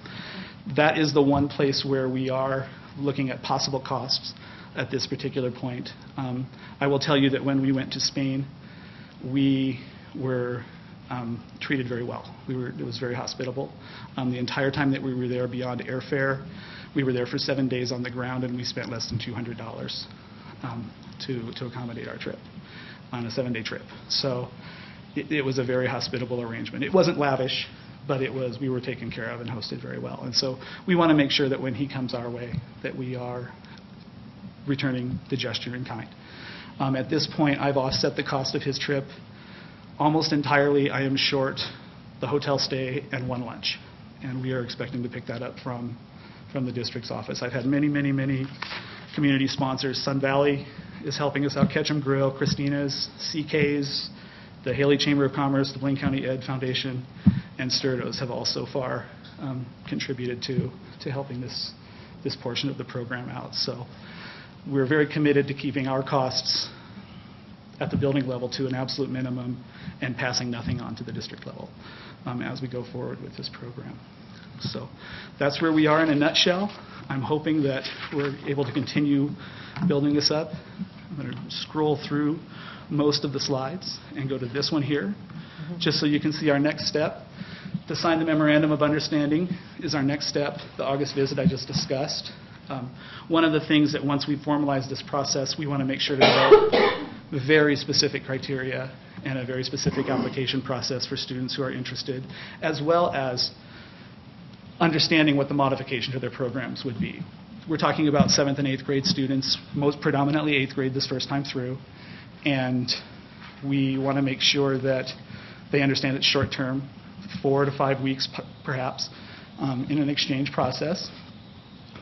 That is the one place where we are looking at possible costs at this particular point. I will tell you that when we went to Spain, we were treated very well. It was very hospitable. The entire time that we were there, beyond airfare, we were there for 7 days on the ground, and we spent less than $200 to accommodate our trip on a 7-day trip. So it was a very hospitable arrangement. It wasn't lavish, but we were taken care of and hosted very well. And so we want to make sure that when he comes our way, that we are returning the gesture in kind. At this point, I've offset the cost of his trip. Almost entirely, I am short the hotel stay and one lunch. And we are expecting to pick that up from the district's office. I've had many community sponsors. Sun Valley is helping us out, Ketchum Grill, Christina's, CK's, the Haley Chamber of Commerce, the Blaine County Ed Foundation, and Sturdos have all so far contributed to helping this portion of the program out. So we're very committed to keeping our costs at the building level to an absolute minimum and passing nothing on to the district level as we go forward with this program. So that's where we are in a nutshell. I'm hoping that we're able to continue building this up. I'm going to scroll through most of the slides and go to this one here, just so you can see our next step. To sign the Memorandum of Understanding is our next step, the August visit I just discussed. One of the things that once we formalize this process, we want to make sure to develop very specific criteria and a very specific application process for students who are interested, as well as understanding what the modification to their programs would be. We're talking about 7th and 8th grade students, most predominantly 8th grade this first time through, and we want to make sure that they understand it's short term, 4 to 5 weeks perhaps, in an exchange process,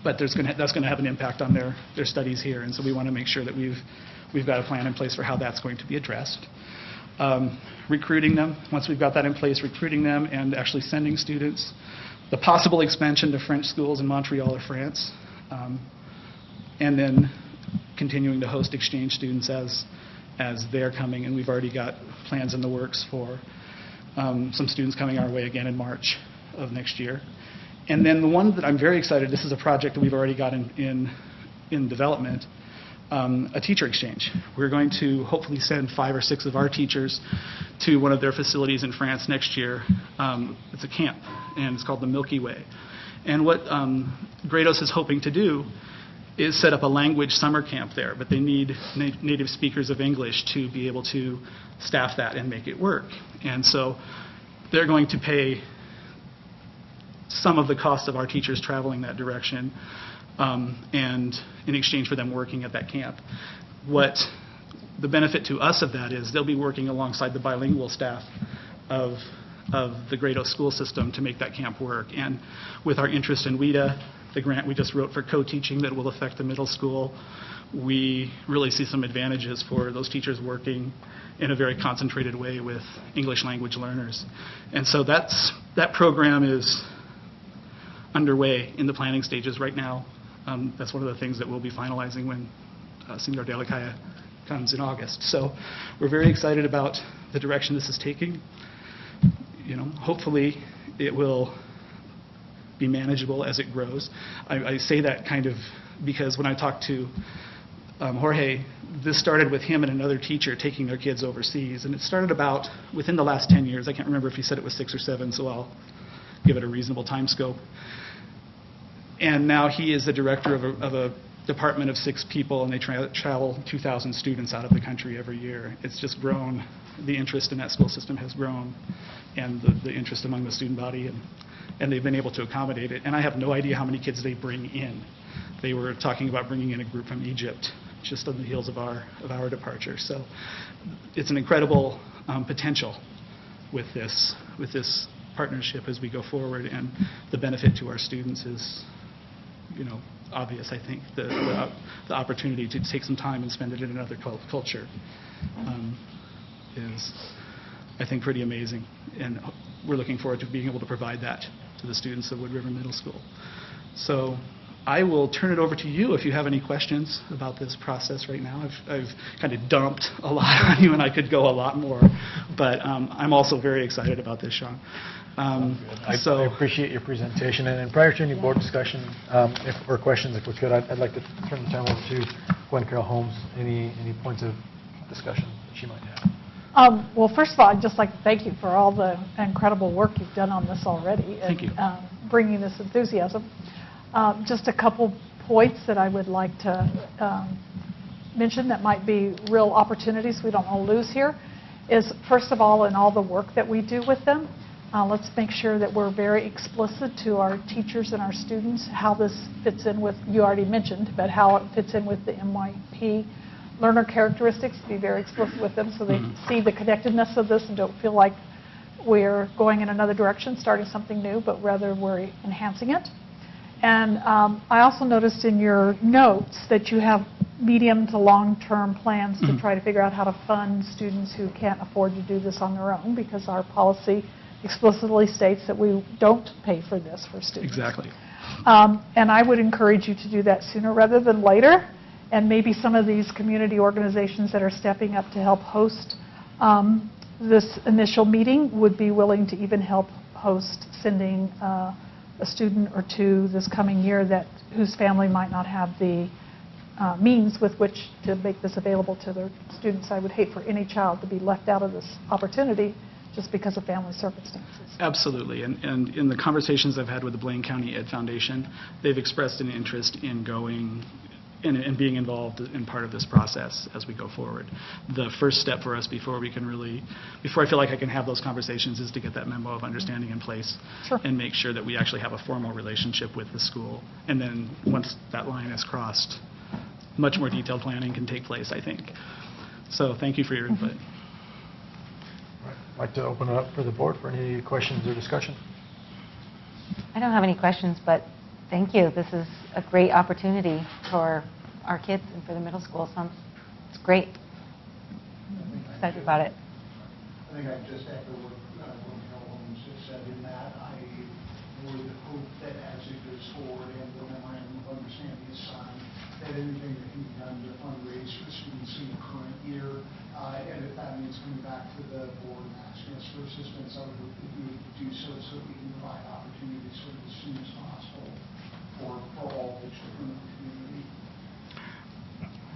but that's going to have an impact on their studies here, and so we want to make sure that we've got a plan in place for how that's going to be addressed. Recruiting them, once we've got that in place, recruiting them and actually sending students, the possible expansion to French schools in Montreal or France, and then continuing to host exchange students as they're coming, and we've already got plans in the works for some students coming our way again in March of next year. And then the one that I'm very excited, this is a project that we've already got in development, a teacher exchange. We're going to hopefully send 5 or 6 of our teachers to one of their facilities in France next year. It's a camp, and it's called the Milky Way. And what Grados is hoping to do is set up a language summer camp there, but they need native speakers of English to be able to staff that and make it work. And so they're going to pay some of the cost of our teachers traveling that direction, and in exchange for them working at that camp. What the benefit to us of that is they'll be working alongside the bilingual staff of the Grados school system to make that camp work. And with our interest in WIDA, the grant we just wrote for co-teaching that will affect the middle school, we really see some advantages for those teachers working in a very concentrated way with English language learners. And so that program is underway in the planning stages right now. That's one of the things that we'll be finalizing when Senor De La Calle comes in August. So we're very excited about the direction this is taking. Hopefully it will be manageable as it grows. I say that kind of because when I talked to Jorge, this started with him and another teacher taking their kids overseas, and it started about within the last 10 years. I can't remember if he said it was 6 or 7, so I'll give it a reasonable time scope. And now he is the director of a department of 6 people, and they travel 2,000 students out of the country every year. It's just grown. The interest in that school system has grown, and the interest among the student body, and they've been able to accommodate it. And I have no idea how many kids they bring in. They were talking about bringing in a group from Egypt just on the heels of our departure. So it's an incredible potential with this partnership as we go forward, and the benefit to our students is, obvious. I think the opportunity to take some time and spend it in another culture is, I think, pretty amazing, and we're looking forward to being able to provide that to the students of Wood River Middle School. So I will turn it over to you if you have any questions about this process right now. I've kind of dumped a lot on you, and I could go a lot more, but I'm also very excited about this, Sean. I appreciate your presentation. And prior to any board discussion or questions, if we could, I'd like to turn the time over to Gwen Carroll Holmes. Any points of discussion that she might have? Well, first of all, I'd just like to thank you for all the incredible work you've done on this already. Thank you. Bringing this enthusiasm. Just a couple points that I would like to mention that might be real opportunities we don't want to lose here is, first of all, in all the work that we do with them, let's make sure that we're very explicit to our teachers and our students how this fits in with, you already mentioned, but how it fits in with the MYP learner characteristics, to be very explicit with them so they see the connectedness of this and don't feel like we're going in another direction, starting something new, but rather we're enhancing it. And I also noticed in your notes that you have medium to long-term plans to try to figure out how to fund students who can't afford to do this on their own, because our policy explicitly states that we don't pay for this for students. Exactly. And I would encourage you to do that sooner rather than later. And maybe some of these community organizations that are stepping up to help host this initial meeting would be willing to even help host sending a student or two this coming year whose family might not have the means with which to make this available to their students. I would hate for any child to be left out of this opportunity just because of family circumstances. Absolutely, and in the conversations I've had with the Blaine County Ed Foundation, they've expressed an interest in going and being involved in part of this process as we go forward. The first step for us before I feel like I can have those conversations is to get that memo of understanding in place and make sure that we actually have a formal relationship with the school. And then once that line is crossed, much more detailed planning can take place, I think. So thank you for your input. I'd like to open it up for the board for any questions or discussion. I don't have any questions, but thank you. This is a great opportunity for our kids and for the middle school. So it's great. Excited about it. I think I'd just echo what Carol Holmes has said in that. I would hope that as it goes forward and the Memorandum of Understanding is signed, that anything that can be done to fundraise for students in the current year, and if that means coming back to the board and asking us for assistance, I would hope that we would do so we can provide opportunities for as soon as possible for all the children in the community.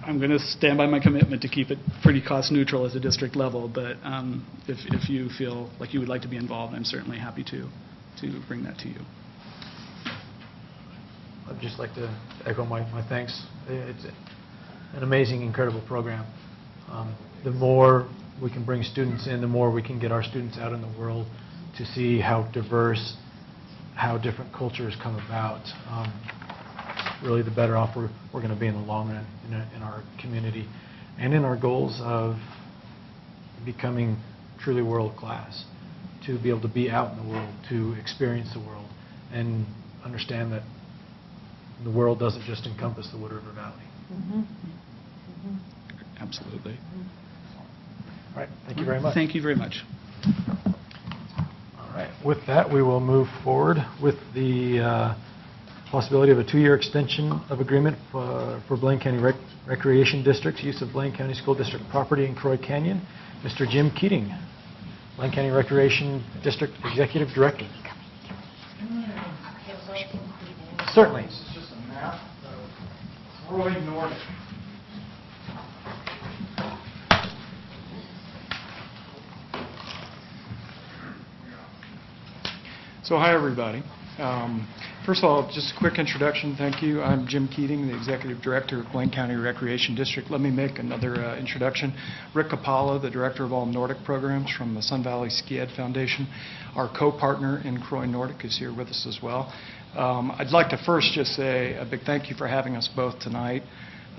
I'm going to stand by my commitment to keep it pretty cost neutral at the district level, but if you feel like you would like to be involved, I'm certainly happy to bring that to you. just like to echo my thanks. It's an amazing, incredible program. The more we can bring students in, the more we can get our students out in the world to see how diverse, how different cultures come about. Really, the better off we're going to be in the long run in our community and in our goals of becoming truly world class, to be able to be out in the world, to experience the world, and understand that the world doesn't just encompass the Wood River Valley. Absolutely. All right, thank you very much. Thank you very much. All right, with that, we will move forward with the possibility of a 2-year extension of agreement for Blaine County Recreation District's use of Blaine County School District property in Croy Canyon. Mr. Jim Keating, Blaine County Recreation District Executive Director. Certainly. This is just a map of Croy Nordic. So hi, everybody. First of all, just a quick introduction. Thank you. I'm Jim Keating, the Executive Director of Blaine County Recreation District. Let me make another introduction. Rick Capalla, the Director of all Nordic programs from the Sun Valley Ski Ed Foundation. Our co-partner in Croy Nordic is here with us as well. I'd like to first just say a big thank you for having us both tonight.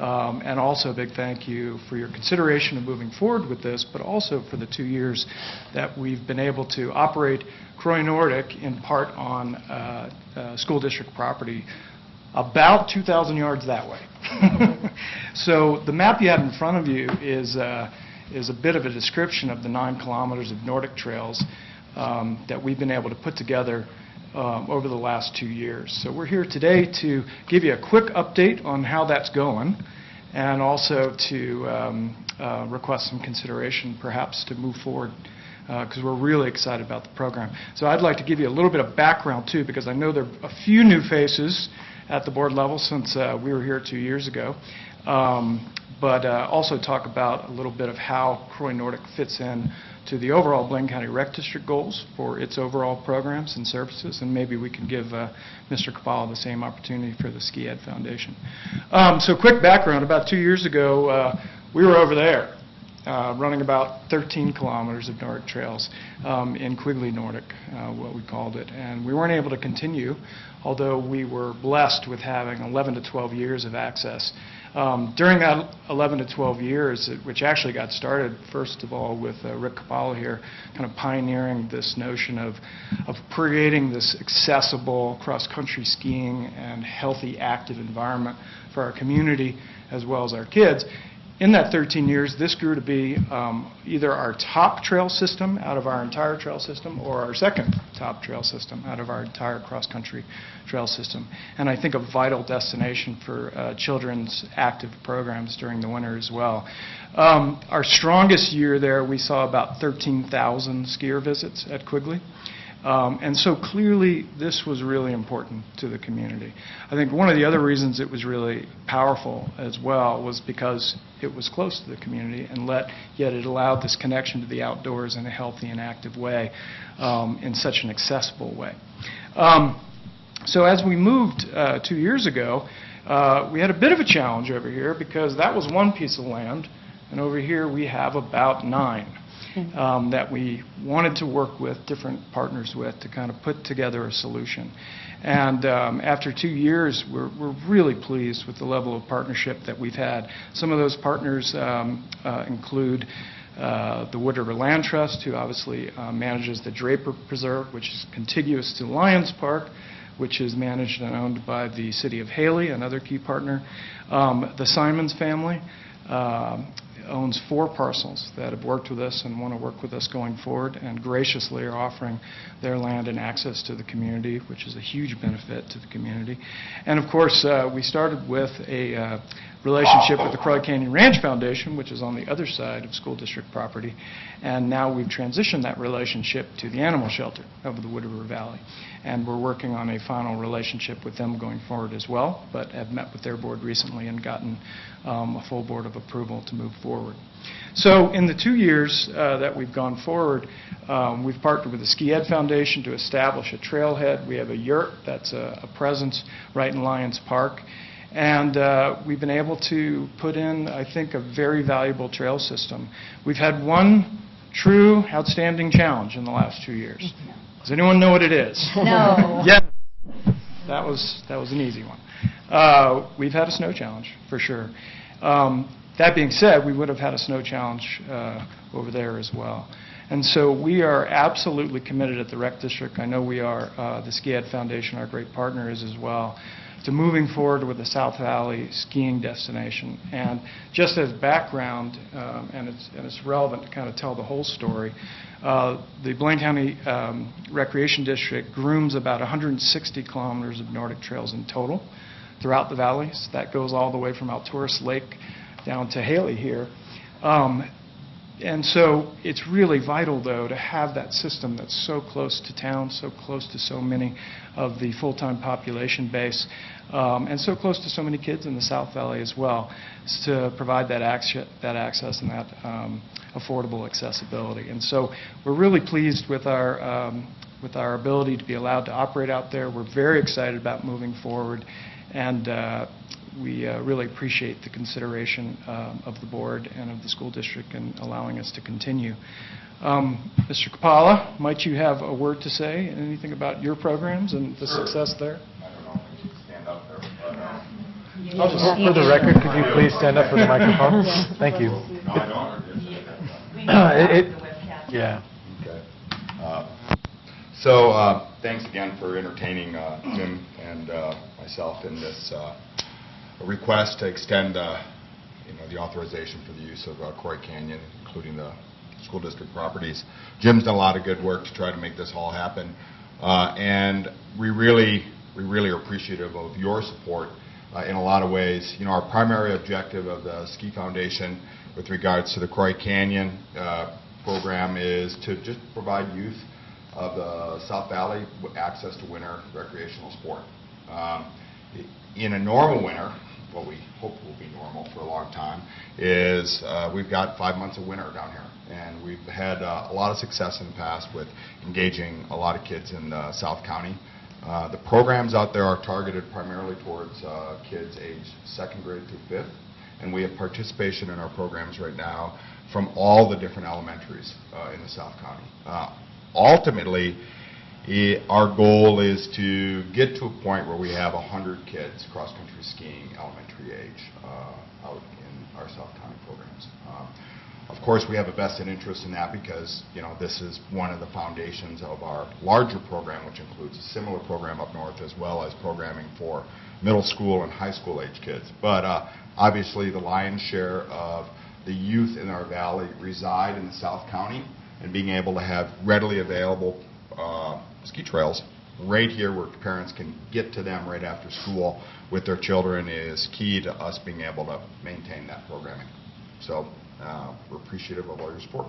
And also a big thank you for your consideration of moving forward with this, but also for the 2 years that we've been able to operate Croy Nordic in part on school district property about 2,000 yards that way. So the map you have in front of you is a bit of a description of the 9 kilometers of Nordic trails that we've been able to put together over the last 2 years. So we're here today to give you a quick update on how that's going, and also to request some consideration perhaps to move forward, because we're really excited about the program. So I'd like to give you a little bit of background too, because I know there are a few new faces at the board level since we were here 2 years ago, but also talk about a little bit of how Croy Nordic fits in to the overall Blaine County Rec District goals for its overall programs and services, and maybe we can give Mr. Capalla the same opportunity for the Ski Ed Foundation. So quick background, about 2 years ago, we were over there running about 13 kilometers of Nordic trails in Quigley Nordic, what we called it, and we weren't able to continue, although we were blessed with having 11 to 12 years of access. During that 11 to 12 years, which actually got started, first of all, with Rick Capalla here, kind of pioneering this notion of creating this accessible cross-country skiing and healthy, active environment for our community as well as our kids. In that 13 years, this grew to be either our top trail system out of our entire trail system or our second top trail system out of our entire cross-country trail system. And I think a vital destination for children's active programs during the winter as well. Our strongest year there, we saw about 13,000 skier visits at Quigley. And so clearly this was really important to the community. I think one of the other reasons it was really powerful as well was because it was close to the community, and yet it allowed this connection to the outdoors in a healthy and active way, in such an accessible way. So as we moved 2 years ago, we had a bit of a challenge over here, because that was one piece of land, and over here we have about 9. That we wanted to work with, different partners with, to kind of put together a solution. And after 2 years, we're really pleased with the level of partnership that we've had. Some of those partners include the Wood River Land Trust, who obviously manages the Draper Preserve, which is contiguous to Lions Park, which is managed and owned by the City of Haley, another key partner. The Simons family owns 4 parcels that have worked with us and want to work with us going forward, and graciously are offering their land and access to the community, which is a huge benefit to the community. And of course, we started with a relationship with the Croy Canyon Ranch Foundation, which is on the other side of school district property, and now we've transitioned that relationship to the animal shelter over the Wood River Valley. And we're working on a final relationship with them going forward as well, but have met with their board recently and gotten a full board of approval to move forward. So in the 2 years that we've gone forward, we've partnered with the Ski Ed Foundation to establish a trailhead. We have a yurt that's a presence right in Lions Park. And we've been able to put in, I think, a very valuable trail system. We've had one true outstanding challenge in the last 2 years. Does anyone know what it is? No. Yeah. That was an easy one. We've had a snow challenge, for sure. That being said, we would have had a snow challenge over there as well. And so we are absolutely committed at the Rec District. I know we are, the Ski Ed Foundation, our great partner, is as well, to moving forward with the South Valley skiing destination. And just as background, and it's relevant to kind of tell the whole story, the Blaine County Recreation District grooms about 160 kilometers of Nordic trails in total throughout the valleys. That goes all the way from Alturas Lake down to Haley here. And so it's really vital, though, to have that system that's so close to town, so close to so many of the full-time population base, and so close to so many kids in the South Valley as well, to provide that access and that affordable accessibility. And so we're really pleased with our ability to be allowed to operate out there. We're very excited about moving forward, and we really appreciate the consideration of the board and of the school district in allowing us to continue. Mr. Kapala, might you have a word to say, anything about your programs and the success there? I don't know if you should stand up there, but... I'll just, for the record, could you please stand up for the microphone? Thank you. No, I don't. Yeah. Okay. So thanks again for entertaining Jim and myself in this request to extend the authorization for the use of Croy Canyon, including the school district properties. Jim's done a lot of good work to try to make this all happen, and we really are appreciative of your support in a lot of ways. You know, our primary objective of the Ski Foundation with regards to the Croy Canyon program is to just provide youth of the South Valley with access to winter recreational sport. In a normal winter, what we hope will be normal for a long time, is we've got 5 months of winter down here. And we've had a lot of success in the past with engaging a lot of kids in South County. The programs out there are targeted primarily towards kids aged 2nd grade through 5th. And we have participation in our programs right now from all the different elementaries in the South County. Ultimately, our goal is to get to a point where we have 100 kids cross-country skiing elementary age out in our South County programs. Of course, we have a vested interest in that because, you know, this is one of the foundations of our larger program, which includes a similar program up north as well as programming for middle school and high school age kids. But obviously, the lion's share of the youth in our valley reside in the South County, and being able to have readily available ski trails right here where parents can get to them right after school with their children is key to us being able to maintain that programming. So we're appreciative of all your support.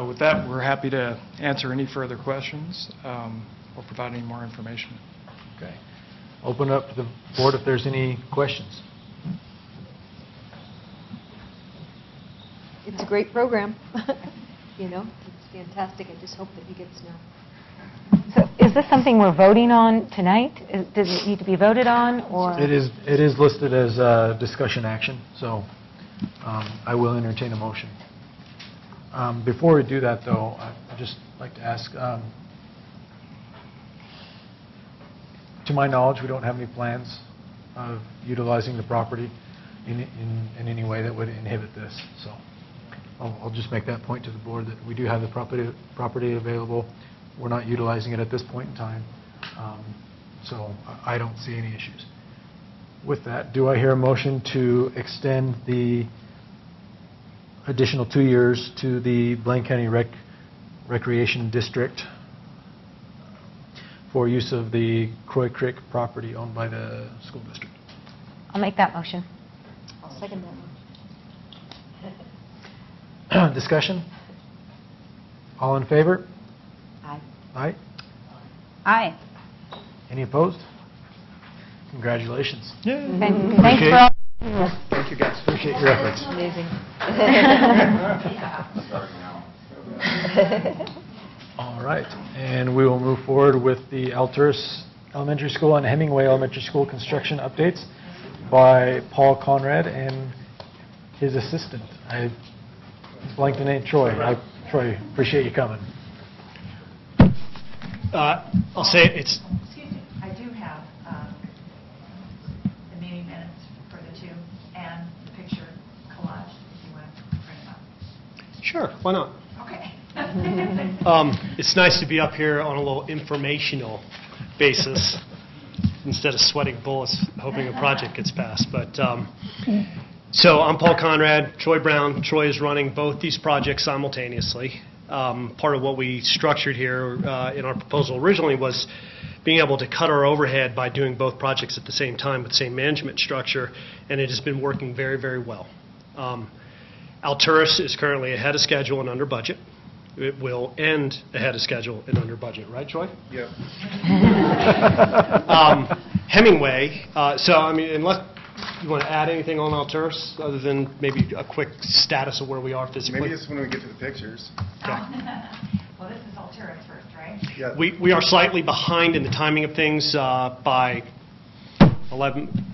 With that, we're happy to answer any further questions or provide any more information. Okay. Open up to the board if there's any questions. It's a great program. You know, it's fantastic. I just hope that he gets snow. So is this something we're voting on tonight? Does it need to be voted on, or? It is listed as discussion action, so I will entertain a motion. Before we do that, though, I'd just like to ask, to my knowledge, we don't have any plans of utilizing the property in any way that would inhibit this. So I'll just make that point to the board that we do have the property available. We're not utilizing it at this point in time, so I don't see any issues. With that, do I hear a motion to extend the additional 2 years to the Blaine County Recreation District for use of the Croy Creek property owned by the school district. I'll make that motion. I'll second that. Discussion? All in favor? Aye. Aye. Aye. Any opposed? Congratulations. Thanks for all. Thank you, guys. Appreciate your efforts. Amazing. Starting now. All right, and we will move forward with the Alturas Elementary School and Hemingway Elementary School construction updates by Paul Conrad and his assistant. I blanked the name, Troy. Troy, appreciate you coming. I'll say it's, Excuse me, I do have the meeting minutes for the two and the picture collage, if you want to print them up. sure, why not? Okay. It's nice to be up here on a little informational basis instead of sweating bullets hoping a project gets passed. But so I'm Paul Conrad, Troy Brown. Troy is running both these projects simultaneously. Part of what we structured here in our proposal originally was being able to cut our overhead by doing both projects at the same time with the same management structure, and it has been working very, very well. Alturas is currently ahead of schedule and under budget. It will end ahead of schedule and under budget, right, Troy? Yeah. Hemingway, so I mean, unless you want to add anything on Alturas other than maybe a quick status of where we are physically? Maybe it's when we get to the pictures. Okay. Well, this is Alturas first, right? Yeah. We are slightly behind in the timing of things by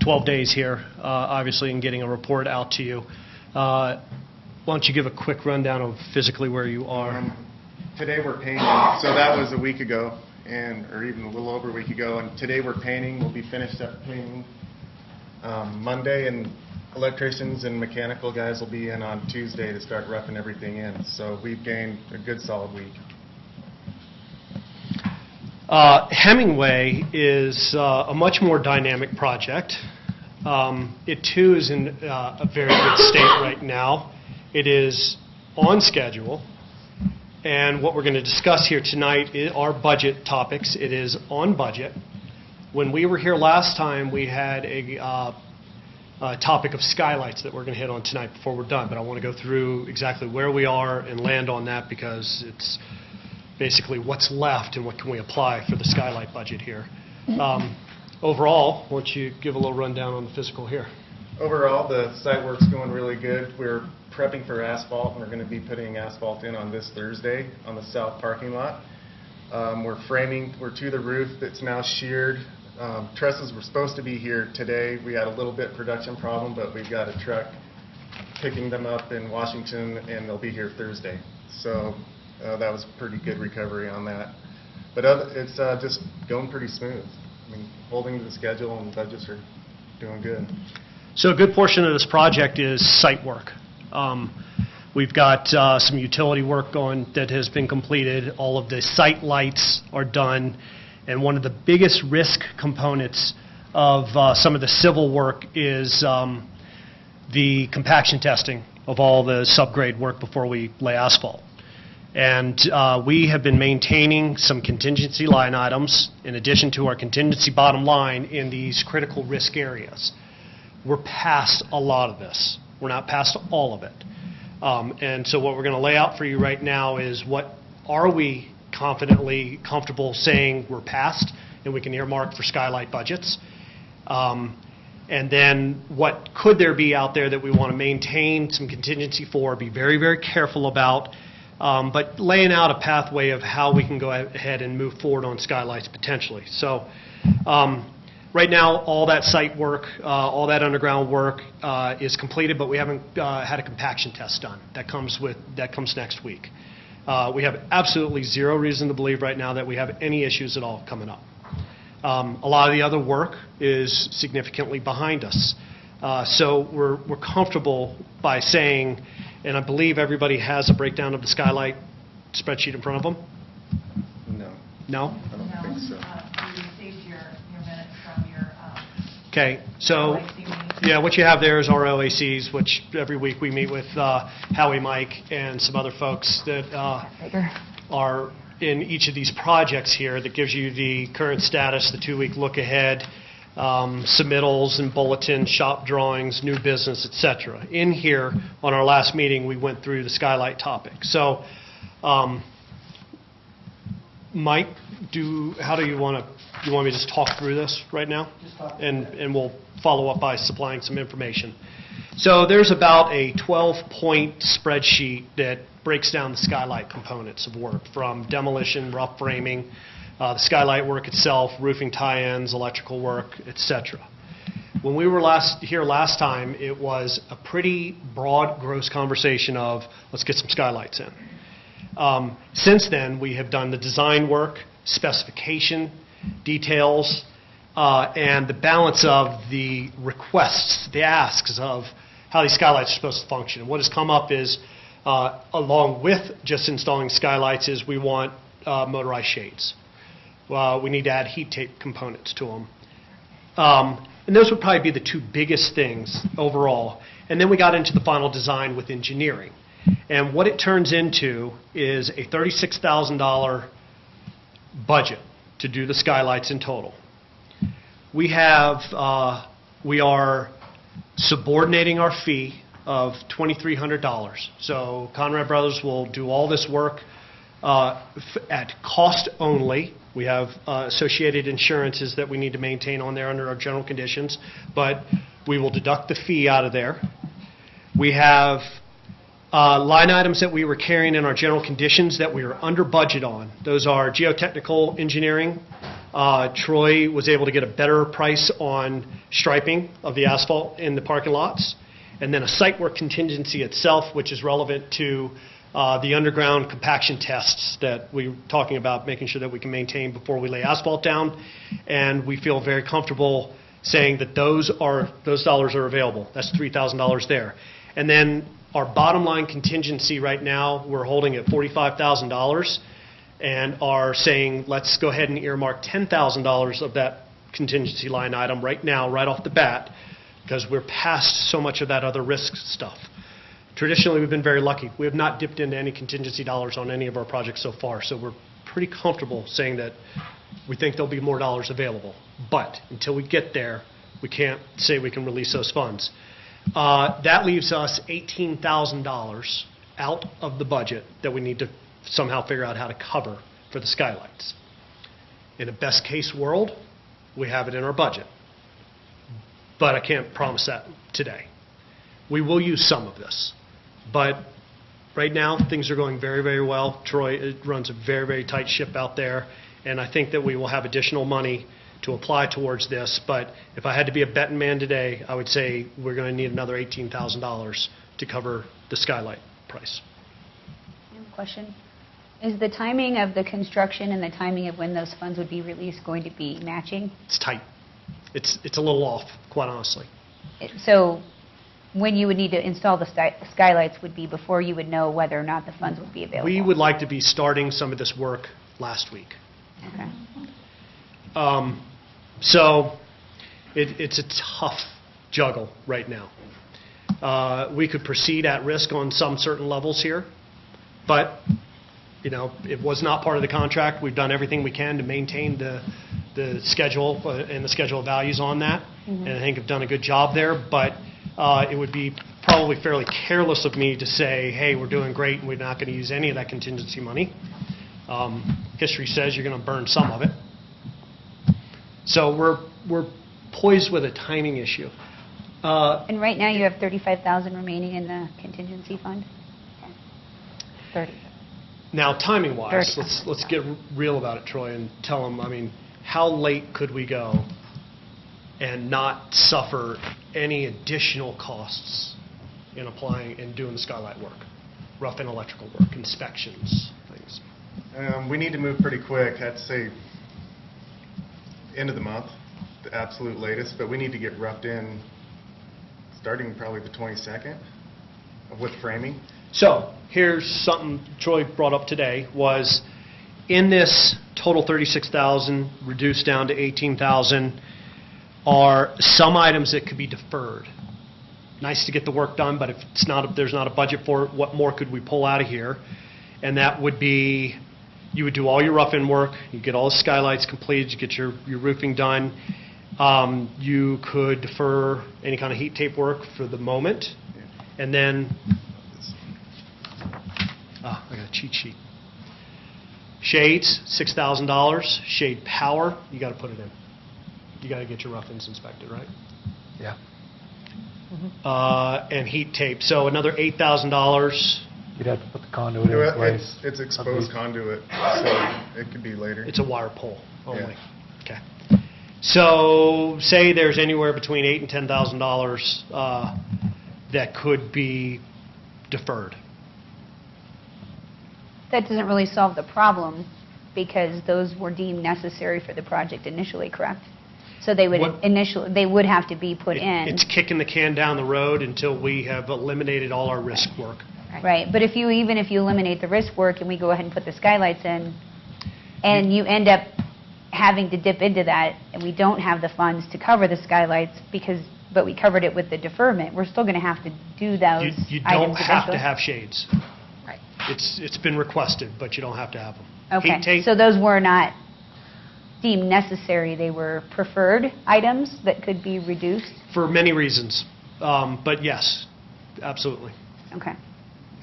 12 days here, obviously, in getting a report out to you. Why don't you give a quick rundown of physically where you are? Today we're painting, so that was a week ago, or even a little over a week ago. And today we're painting. We'll be finished up painting Monday, and electricians and mechanical guys will be in on Tuesday to start roughing everything in. So we've gained a good solid week. Hemingway is a much more dynamic project. It too is in a very good state right now. It is on schedule, and what we're going to discuss here tonight are budget topics. It is on budget. When we were here last time, we had a topic of skylights that we're going to hit on tonight before we're done, but I want to go through exactly where we are and land on that because it's basically what's left and what can we apply for the skylight budget here. Overall, why don't you give a little rundown on the physical here? Overall, the site work's going really good. We're prepping for asphalt, and we're going to be putting asphalt in on this Thursday on the south parking lot. We're framing, we're to the roof that's now sheared. Trusses were supposed to be here today. We had a little bit production problem, but we've got a truck picking them up in Washington, and they'll be here Thursday. So that was pretty good recovery on that. But it's just going pretty smooth. I mean, holding to the schedule and budgets are doing good. So a good portion of this project is site work. We've got some utility work going that has been completed. All of the site lights are done. And one of the biggest risk components of some of the civil work is the compaction testing of all the subgrade work before we lay asphalt. And we have been maintaining some contingency line items in addition to our contingency bottom line in these critical risk areas. We're past a lot of this. We're not past all of it. And so what we're going to lay out for you right now is what are we confidently comfortable saying we're past and we can earmark for skylight budgets. And then what could there be out there that we want to maintain some contingency for, be very, very careful about, but laying out a pathway of how we can go ahead and move forward on skylights potentially. So right now, all that site work, all that underground work is completed, but we haven't had a compaction test done. That comes next week. We have absolutely zero reason to believe right now that we have any issues at all coming up. A lot of the other work is significantly behind us. So we're comfortable by saying, and I believe everybody has a breakdown of the skylight spreadsheet in front of them? No. No? I don't think so. You received your minutes from your Okay, so LAC meeting. yeah, what you have there is our LACs, which every week we meet with Howie, Mike, and some other folks that are in each of these projects here that gives you the current status, the 2-week look ahead, submittals and bulletins, shop drawings, new business, et cetera. In here, on our last meeting, we went through the skylight topic. So, Mike, how do you want me to just talk through this right now? And we'll follow up by supplying some information. So there's about a 12-point spreadsheet that breaks down the skylight components of work, from demolition, rough framing, the skylight work itself, roofing tie-ins, electrical work, etc. When we were here last time, it was a pretty broad, gross conversation of, let's get some skylights in. Since then, we have done the design work, specification, details, and the balance of the requests, the asks of how these skylights are supposed to function. And what has come up is, along with just installing skylights, is we want motorized shades. We need to add heat tape components to them. And those would probably be the two biggest things overall. And then we got into the final design with engineering. And what it turns into is a $36,000 budget to do the skylights in total. We are subordinating our fee of $2,300. So Conrad Brothers will do all this work at cost only. We have associated insurances that we need to maintain on there under our general conditions, but we will deduct the fee out of there. We have line items that we were carrying in our general conditions that we are under budget on. Those are geotechnical engineering. Troy was able to get a better price on striping of the asphalt in the parking lots. And then a site work contingency itself, which is relevant to the underground compaction tests that we were talking about, making sure that we can maintain before we lay asphalt down. And we feel very comfortable saying that those dollars are available. That's $3,000 there. And then our bottom line contingency right now, we're holding at $45,000 and are saying, let's go ahead and earmark $10,000 of that contingency line item right now, right off the bat, because we're past so much of that other risk stuff. Traditionally, we've been very lucky. We have not dipped into any contingency dollars on any of our projects so far, so we're pretty comfortable saying that we think there'll be more dollars available. But until we get there, we can't say we can release those funds. That leaves us $18,000 out of the budget that we need to somehow figure out how to cover for the skylights. In a best case world, we have it in our budget. But I can't promise that today. We will use some of this. But right now, things are going very, very well. Troy runs a very, very tight ship out there. And I think that we will have additional money to apply towards this. But if I had to be a betting man today, I would say we're going to need another $18,000 to cover the skylight price. I have a question. Is the timing of the construction and the timing of when those funds would be released going to be matching? It's tight. It's a little off, quite honestly. So when you would need to install the skylights would be before you would know whether or not the funds would be available? We would like to be starting some of this work last week. Okay. So it's a tough juggle right now. We could proceed at risk on some certain levels here, but it was not part of the contract. We've done everything we can to maintain the schedule and the schedule of values on that, and I think have done a good job there. But it would be probably fairly careless of me to say, hey, we're doing great and we're not going to use any of that contingency money. History says you're going to burn some of it. So we're poised with a timing issue. And right now you have $35,000 remaining in the contingency fund? 30. Now, timing-wise, let's get real about it, Troy, and tell them, how late could we go and not suffer any additional costs in applying and doing the skylight work, rough and electrical work, inspections, things? We need to move pretty quick. I'd say end of the month, the absolute latest, but we need to get roughed in starting probably the 22nd with framing. So here's something Troy brought up today, was in this total $36,000 reduced down to $18,000 are some items that could be deferred. Nice to get the work done, but if there's not a budget for it, what more could we pull out of here? And that would be you would do all your rough-in work, you get all the skylights completed, you get your roofing done. You could defer any kind of heat tape work for the moment, and then, I got a cheat sheet. Shades, $6,000. Shade power, you got to put it in. You got to get your rough-ins inspected, right? Yeah. And heat tape, so another $8,000. You'd have to put the conduit in place. It's exposed conduit, so it could be later. It's a wire pole only. Yeah. Okay. So say there's anywhere between $8,000 and $10,000 that could be deferred. That doesn't really solve the problem because those were deemed necessary for the project initially, correct? So they would they would have to be put in. It's kicking the can down the road until we have eliminated all our risk work. Right, but even if you eliminate the risk work and we go ahead and put the skylights in, and you end up having to dip into that, and we don't have the funds to cover the skylights but we covered it with the deferment, we're still going to have to do those You items don't have to eventually. have shades. Right. It's been requested, but you don't have to have them. Okay, Heat tape, so those were not deemed necessary, they were preferred items that could be reduced? for many reasons, but yes, absolutely. Okay.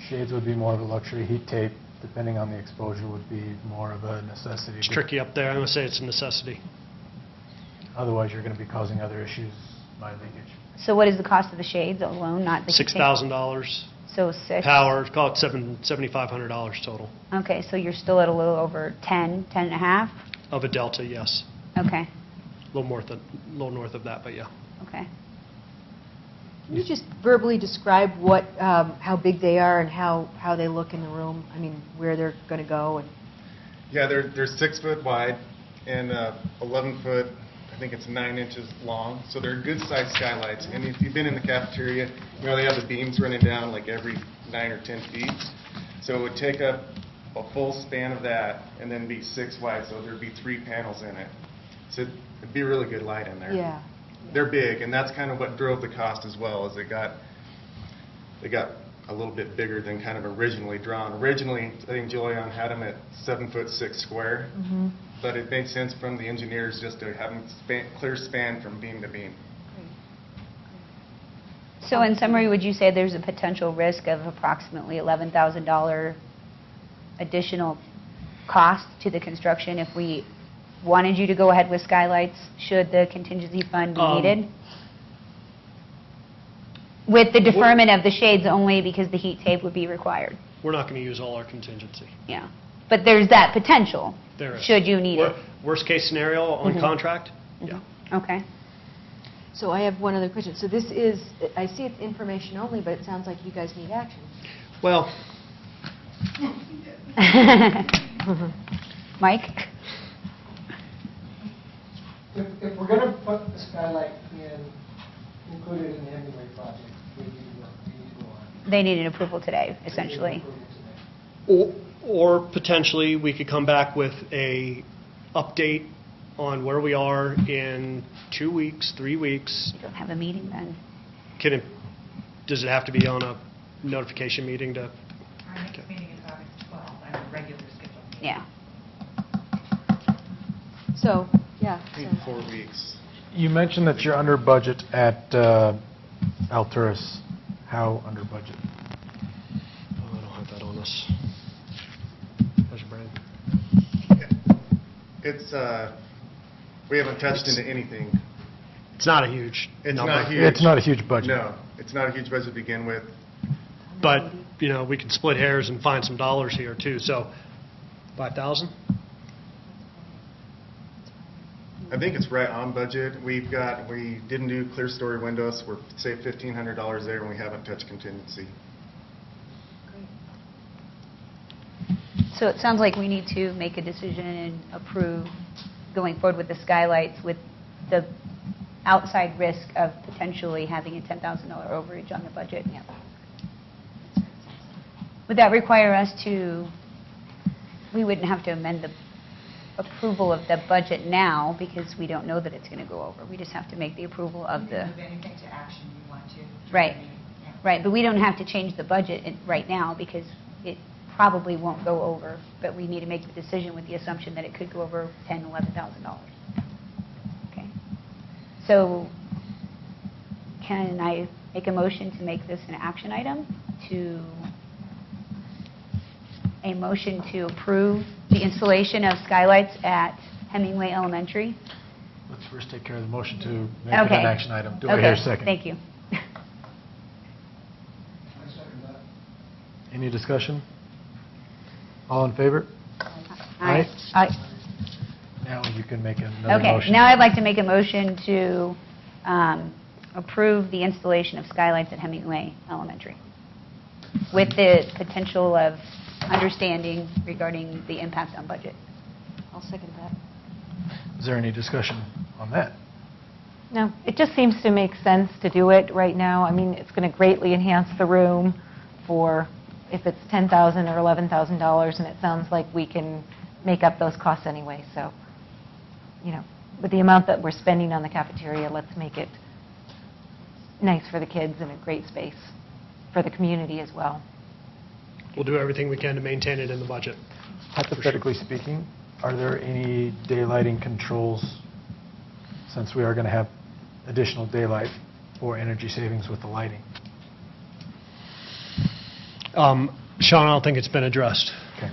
Shades would be more of a luxury. Heat tape, depending on the exposure, would be more of a necessity. It's tricky up there. I'm going to say it's a necessity. Otherwise, you're going to be causing other issues by leakage. So what is the cost of the shades alone, not the heat tape? $6,000. So six? Power, call it $7,500 total. Okay, so you're still at a little over 10, 10 and a half? Of a delta, yes. Okay, A little north of that, but yeah. okay. Can you just verbally describe how big they are and how they look in the room? I mean, where they're going to go? And Yeah, they're 6 foot wide and 11 foot, I think it's 9 inches long. So they're good sized skylights. And if you've been in the cafeteria, you know, they have the beams running down like every 9 or 10 feet. So it would take up a full span of that and then be 6 wide. So there'd be 3 panels in it. So it'd be really good light in there. yeah. They're big, and that's kind of what drove the cost as well, is they got a little bit bigger than kind of originally drawn. Originally, I think Julian had them at 7'6" square, but it made sense from the engineers just to have them clear span from beam to beam. So in summary, would you say there's a potential risk of approximately $11,000 additional cost to the construction if we wanted you to go ahead with skylights, should the contingency fund be needed? With the deferment of the shades only because the heat tape would be required? We're not going to use all our contingency. Yeah. But there's that potential, There is. should you need it? Worst case scenario on contract? Yeah. Okay. So I have one other question. So this is, I see it's information only, but it sounds like you guys need action. Well, Mike? If we're going to put the skylight included in the Hemingway project, we need to go on. They need an approval today, essentially. or potentially, we could come back with a update on where we are in 2 weeks, 3 weeks. You don't have a meeting then? Does it have to be on a notification meeting to? Our next meeting is August 12th, on a regular schedule. Yeah. So, yeah. I think 4 weeks. You mentioned that you're under budget at Alturas. How under budget? Oh, I don't have that on us. How's your brain? It's, we haven't touched into anything. It's not a huge It's number. not huge. It's not a huge budget. No, it's not a huge budget to begin with. But, you know, we can split hairs and find some dollars here too. So, 5,000? I think it's right on budget. We didn't do clear story windows. We're, say, $1,500 there, and we haven't touched contingency. So it sounds like we need to make a decision and approve going forward with the skylights with the outside risk of potentially having a $10,000 overage on the budget. Yeah. Would that require us to, we wouldn't have to amend the approval of the budget now because we don't know that it's going to go over. We just have to make the approval of the... Move anything to action you want to. Right, right, but we don't have to change the budget right now because probably won't go over, but we need to make the decision with the assumption that it could go over $10,000, $11,000. Okay. So can I make a motion to make this an action item? A motion to approve the installation of skylights at Hemingway Elementary? Let's first take care of the motion to make it an action item. Do I hear a second? Thank you. I second that. Any discussion? All in favor? Aye. Now you can make another Okay, motion. now I'd like to make a motion to approve the installation of skylights at Hemingway Elementary with the potential of understanding regarding the impact on budget. I'll second that. Is there any discussion on that? No, it just seems to make sense to do it right now. I mean, it's going to greatly enhance the room for, if it's $10,000 or $11,000, and it sounds like we can make up those costs anyway. So, you know, with the amount that we're spending on the cafeteria, let's make it nice for the kids and a great space for the community as well. We'll do everything we can to maintain it in the budget. Hypothetically speaking, are there any daylighting controls, since we are going to have additional daylight, or energy savings with the lighting? Sean, I don't think it's been addressed. Okay.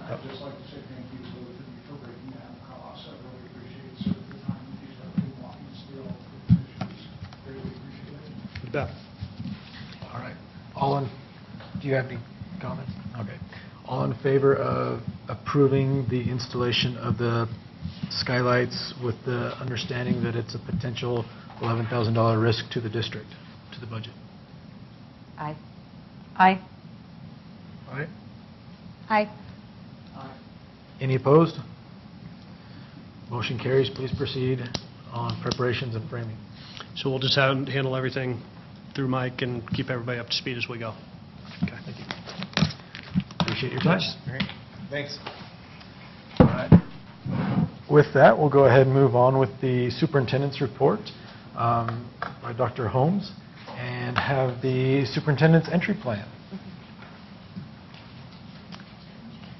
I'd just like to say thank you both of you for breaking down the costs. I really appreciate sort of the time that you took in walking us through all the issues. Really appreciate it. You bet. All right. Do you have any comments? Okay. All in favor of approving the installation of the skylights with the understanding that it's a potential $11,000 risk to the district, to the budget? Aye. Aye. Aye. Any opposed? Motion carries. Please proceed on preparations and framing. So we'll just handle everything through Mike and keep everybody up to speed as we go. Okay. Thank you. Appreciate your time. Thanks. All right. With that, we'll go ahead and move on with the superintendent's report by Dr. Holmes, and have the superintendent's entry plan.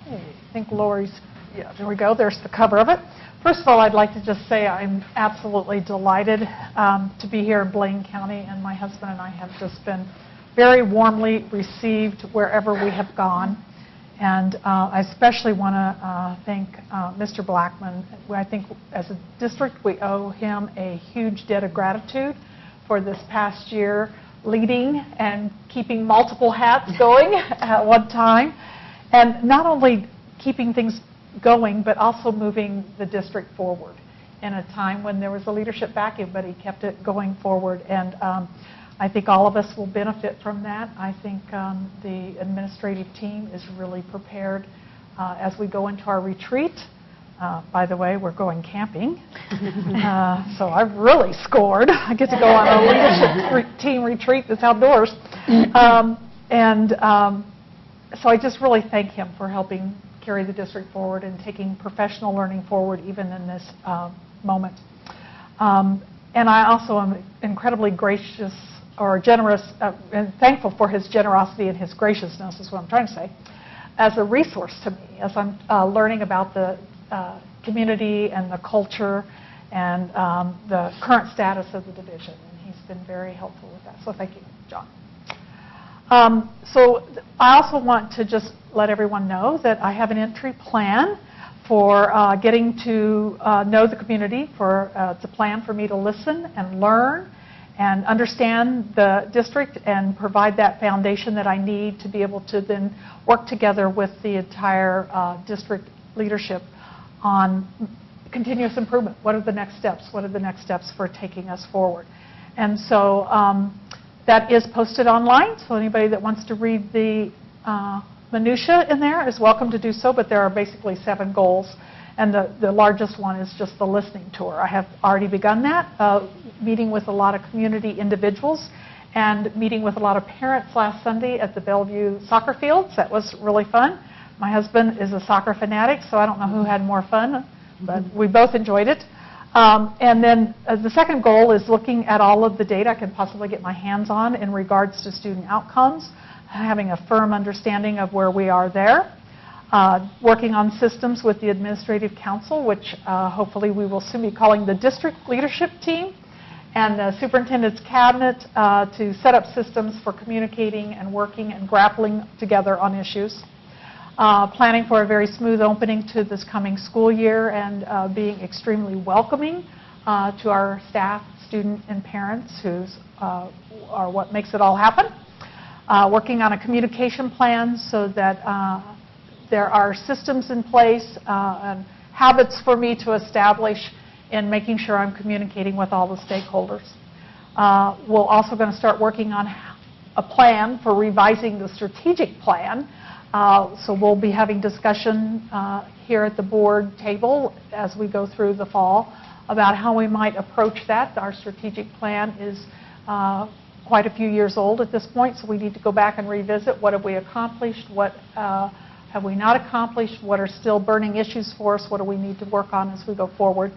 Okay, I think Lori's, yeah, there we go. There's the cover of it. First of all, I'd like to just say I'm absolutely delighted to be here in Blaine County, and my husband and I have just been very warmly received wherever we have gone. And I especially want to thank Mr. Blackman. I think as a district, we owe him a huge debt of gratitude for this past year, leading and keeping multiple hats going at one time. And not only keeping things going, but also moving the district forward in a time when there was a leadership vacuum, but he kept it going forward. And I think all of us will benefit from that. I think the administrative team is really prepared as we go into our retreat. By the way, we're going camping, so I've really scored. I get to go on a leadership team retreat that's outdoors. So I just really thank him for helping carry the district forward and taking professional learning forward even in this moment. And I also am incredibly gracious or generous and thankful for his generosity and his graciousness is what I'm trying to say, as a resource to me as I'm learning about the community and the culture and the current status of the division. And he's been very helpful with that. So thank you, John. So I also want to just let everyone know that I have an entry plan for getting to know the community. It's a plan for me to listen and learn and understand the district and provide that foundation that I need to be able to then work together with the entire district leadership on continuous improvement. What are the next steps? What are the next steps for taking us forward? And so that is posted online, so anybody that wants to read the minutia in there is welcome to do so, but there are basically 7 goals, and the largest one is just the listening tour. I have already begun that, meeting with a lot of community individuals and meeting with a lot of parents last Sunday at the Bellevue soccer fields. That was really fun. My husband is a soccer fanatic, so I don't know who had more fun, but we both enjoyed it. And then the second goal is looking at all of the data I can possibly get my hands on in regards to student outcomes, having a firm understanding of where we are there. Working on systems with the Administrative Council, which hopefully we will soon be calling the District Leadership Team, and the Superintendent's Cabinet to set up systems for communicating and working and grappling together on issues. Planning for a very smooth opening to this coming school year and being extremely welcoming to our staff, student, and parents who are what makes it all happen. Working on a communication plan so that there are systems in place and habits for me to establish in making sure I'm communicating with all the stakeholders. We're also going to start working on a plan for revising the strategic plan. So we'll be having discussion here at the board table as we go through the fall about how we might approach that. Our strategic plan is quite a few years old at this point, so we need to go back and revisit what have we accomplished, what have we not accomplished, what are still burning issues for us, what do we need to work on as we go forward.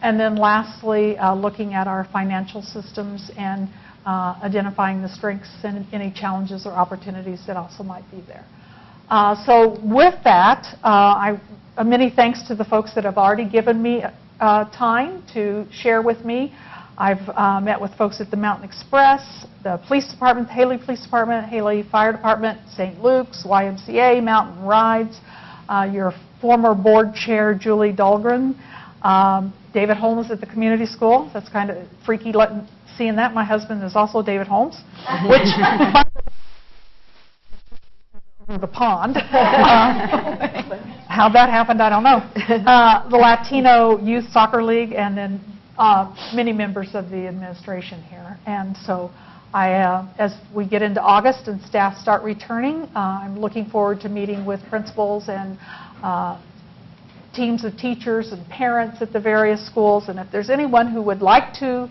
And then lastly, looking at our financial systems and identifying the strengths and any challenges or opportunities that also might be there. So with that, many thanks to the folks that have already given me time to share with me. I've met with folks at the Mountain Express, the Police Department, Haley Police Department, Haley Fire Department, St. Luke's, YMCA, Mountain Rides, your former board chair, Julie Dahlgren, David Holmes at the community school. That's kind of freaky seeing that. My husband is also David Holmes, which the pond. How that happened, I don't know. The Latino Youth Soccer League, and then many members of the administration here. And so as we get into August and staff start returning, I'm looking forward to meeting with principals and teams of teachers and parents at the various schools. And if there's anyone who would like to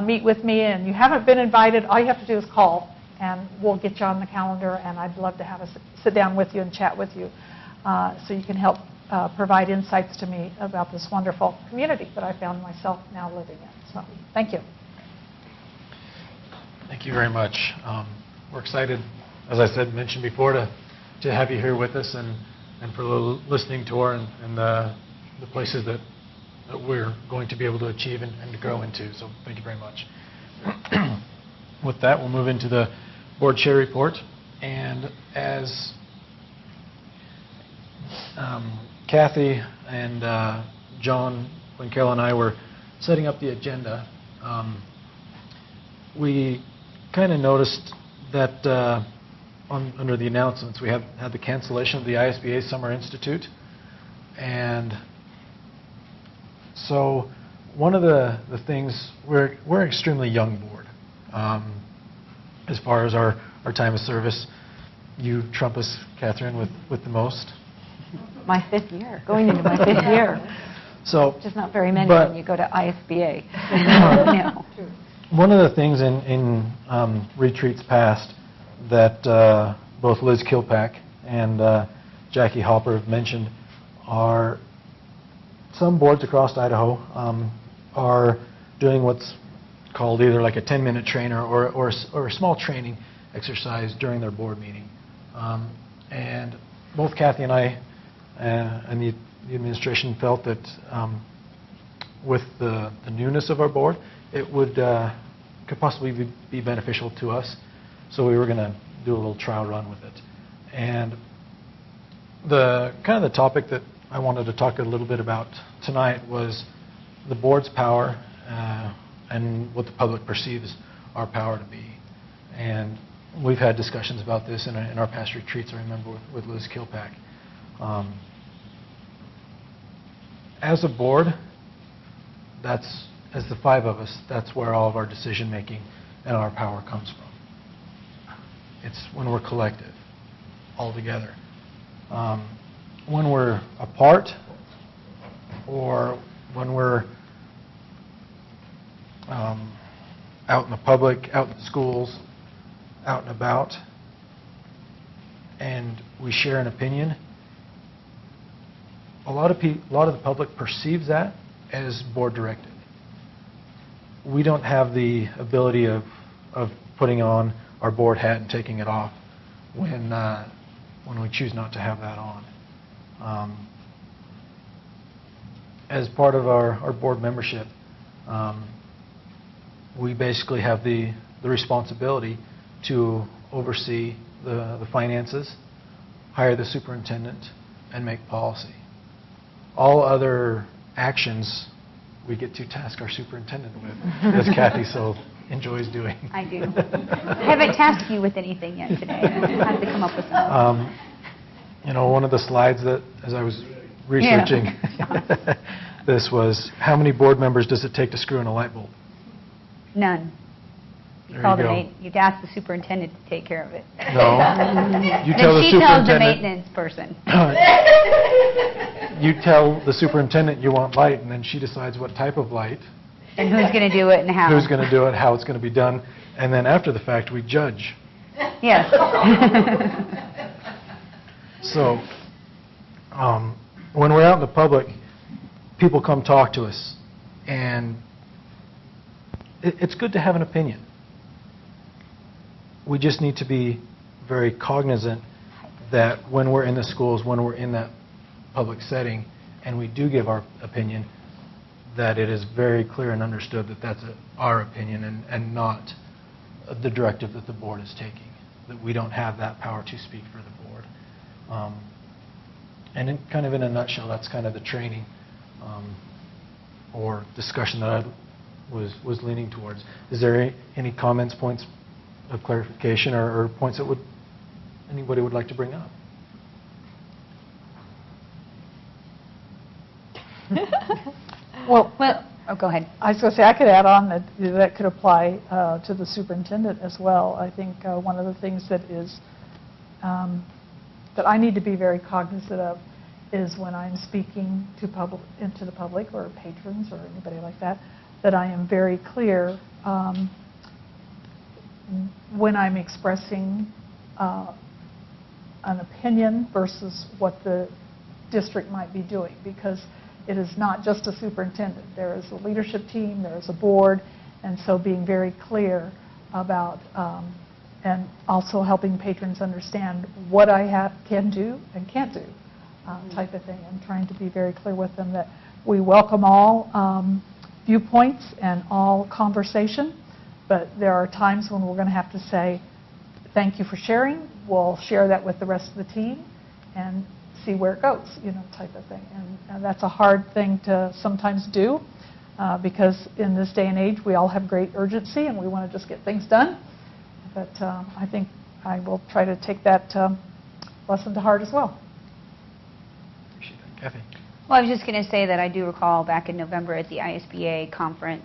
meet with me and you haven't been invited, all you have to do is call and we'll get you on the calendar, and I'd love to have a sit down with you and chat with you so you can help provide insights to me about this wonderful community that I found myself now living in. So thank you. Thank you very much. We're excited, as I mentioned before, to have you here with us and for the listening tour and the places that we're going to be able to achieve and to grow into. So thank you very much. With that, we'll move into the board chair report. And as Kathy and John, when Carol and I were setting up the agenda, we kind of noticed that under the announcements we had the cancellation of the ISBA Summer Institute. And so one of the things, we're an extremely young board as far as our time of service. You trump us, Catherine, with the most. My 5th year, going into my 5th year. So, just not very many when you go to ISBA. No. One of the things in retreats past that both Liz Kilpack and Jackie Hopper have mentioned are some boards across Idaho are doing what's called either like a 10-minute trainer or a small training exercise during their board meeting. And both Kathy and I and the administration felt that with the newness of our board, it could possibly be beneficial to us. So we were going to do a little trial run with it. And the kind of the topic that I wanted to talk a little bit about tonight was the board's power and what the public perceives our power to be. And we've had discussions about this in our past retreats, I remember, with Liz Kilpack. As a board, as the 5 of us, that's where all of our decision making and our power comes from. It's when we're collective, all together. When we're apart, or when we're out in the public, out in the schools, out and about, and we share an opinion, a lot of the public perceives that as board directed. We don't have the ability of putting on our board hat and taking it off when we choose not to have that on. As part of our board membership, we basically have the responsibility to oversee the finances, hire the superintendent, and make policy. All other actions we get to task our superintendent with, as Kathy so enjoys doing. I do. I haven't tasked you with anything yet today. I have to come up with something. You know, one of the slides that, as I was researching, this was, how many board members does it take to screw in a light bulb? None. There Call you the go. you'd ask the superintendent to take care of it. No. You tell Then the she tells the superintendent- maintenance person. You tell the superintendent you want light, and then she decides what type of light, And who's going to do it and how. who's going to do it, how it's going to be done, and then after the fact, we judge. Yes. So, when we're out in the public, people come talk to us, and it's good to have an opinion. We just need to be very cognizant that when we're in the schools, when we're in that public setting, and we do give our opinion, that it is very clear and understood that that's our opinion and not the directive that the board is taking, that we don't have that power to speak for the board. And kind of in a nutshell, that's kind of the training or discussion that I was leaning towards. Is there any comments, points of clarification, or points that anybody would like to bring up? Well, oh, go ahead. I was going to say, I could add on that could apply to the superintendent as well. I think one of the things that is, that I need to be very cognizant of is when I'm speaking to the public or patrons or anybody like that I am very clear when I'm expressing an opinion versus what the district might be doing, because it is not just a superintendent. There is a leadership team, there is a board, and so being very clear about and also helping patrons understand what I can do and can't do type of thing, and trying to be very clear with them that we welcome all viewpoints and all conversation, but there are times when we're going to have to say, thank you for sharing, we'll share that with the rest of the team, and see where it goes, type of thing. And that's a hard thing to sometimes do because in this day and age, we all have great urgency and we want to just get things done. But I think I will try to take that lesson to heart as well. Appreciate that. Kathy? Well, I was just going to say that I do recall back in November at the ISBA conference,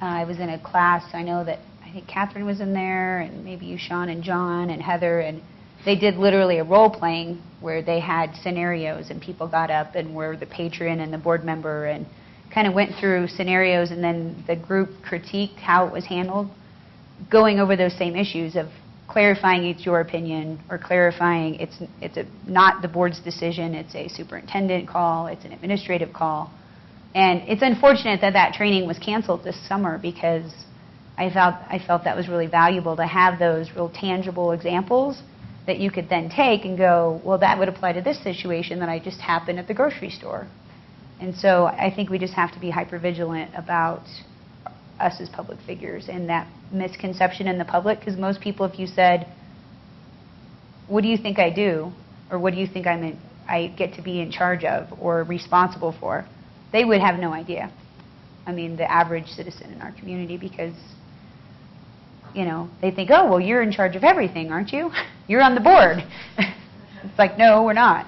I was in a class, I know that I think Catherine was in there, and maybe you, Sean, and John, and Heather, and they did literally a role-playing where they had scenarios, and people got up and were the patron and the board member and kind of went through scenarios, and then the group critiqued how it was handled, going over those same issues of clarifying it's your opinion or clarifying it's not the board's decision, it's a superintendent call, it's an administrative call. And it's unfortunate that that training was canceled this summer because I felt that was really valuable to have those real tangible examples that you could then take and go, well, that would apply to this situation that I just happened at the grocery store. And so I think we just have to be hypervigilant about us as public figures and that misconception in the public, because most people, if you said, what do you think I do, or what do you think I get to be in charge of or responsible for, they would have no idea. I mean, the average citizen in our community, because they think, oh, well, you're in charge of everything, aren't you? You're on the board. It's like, no, we're not.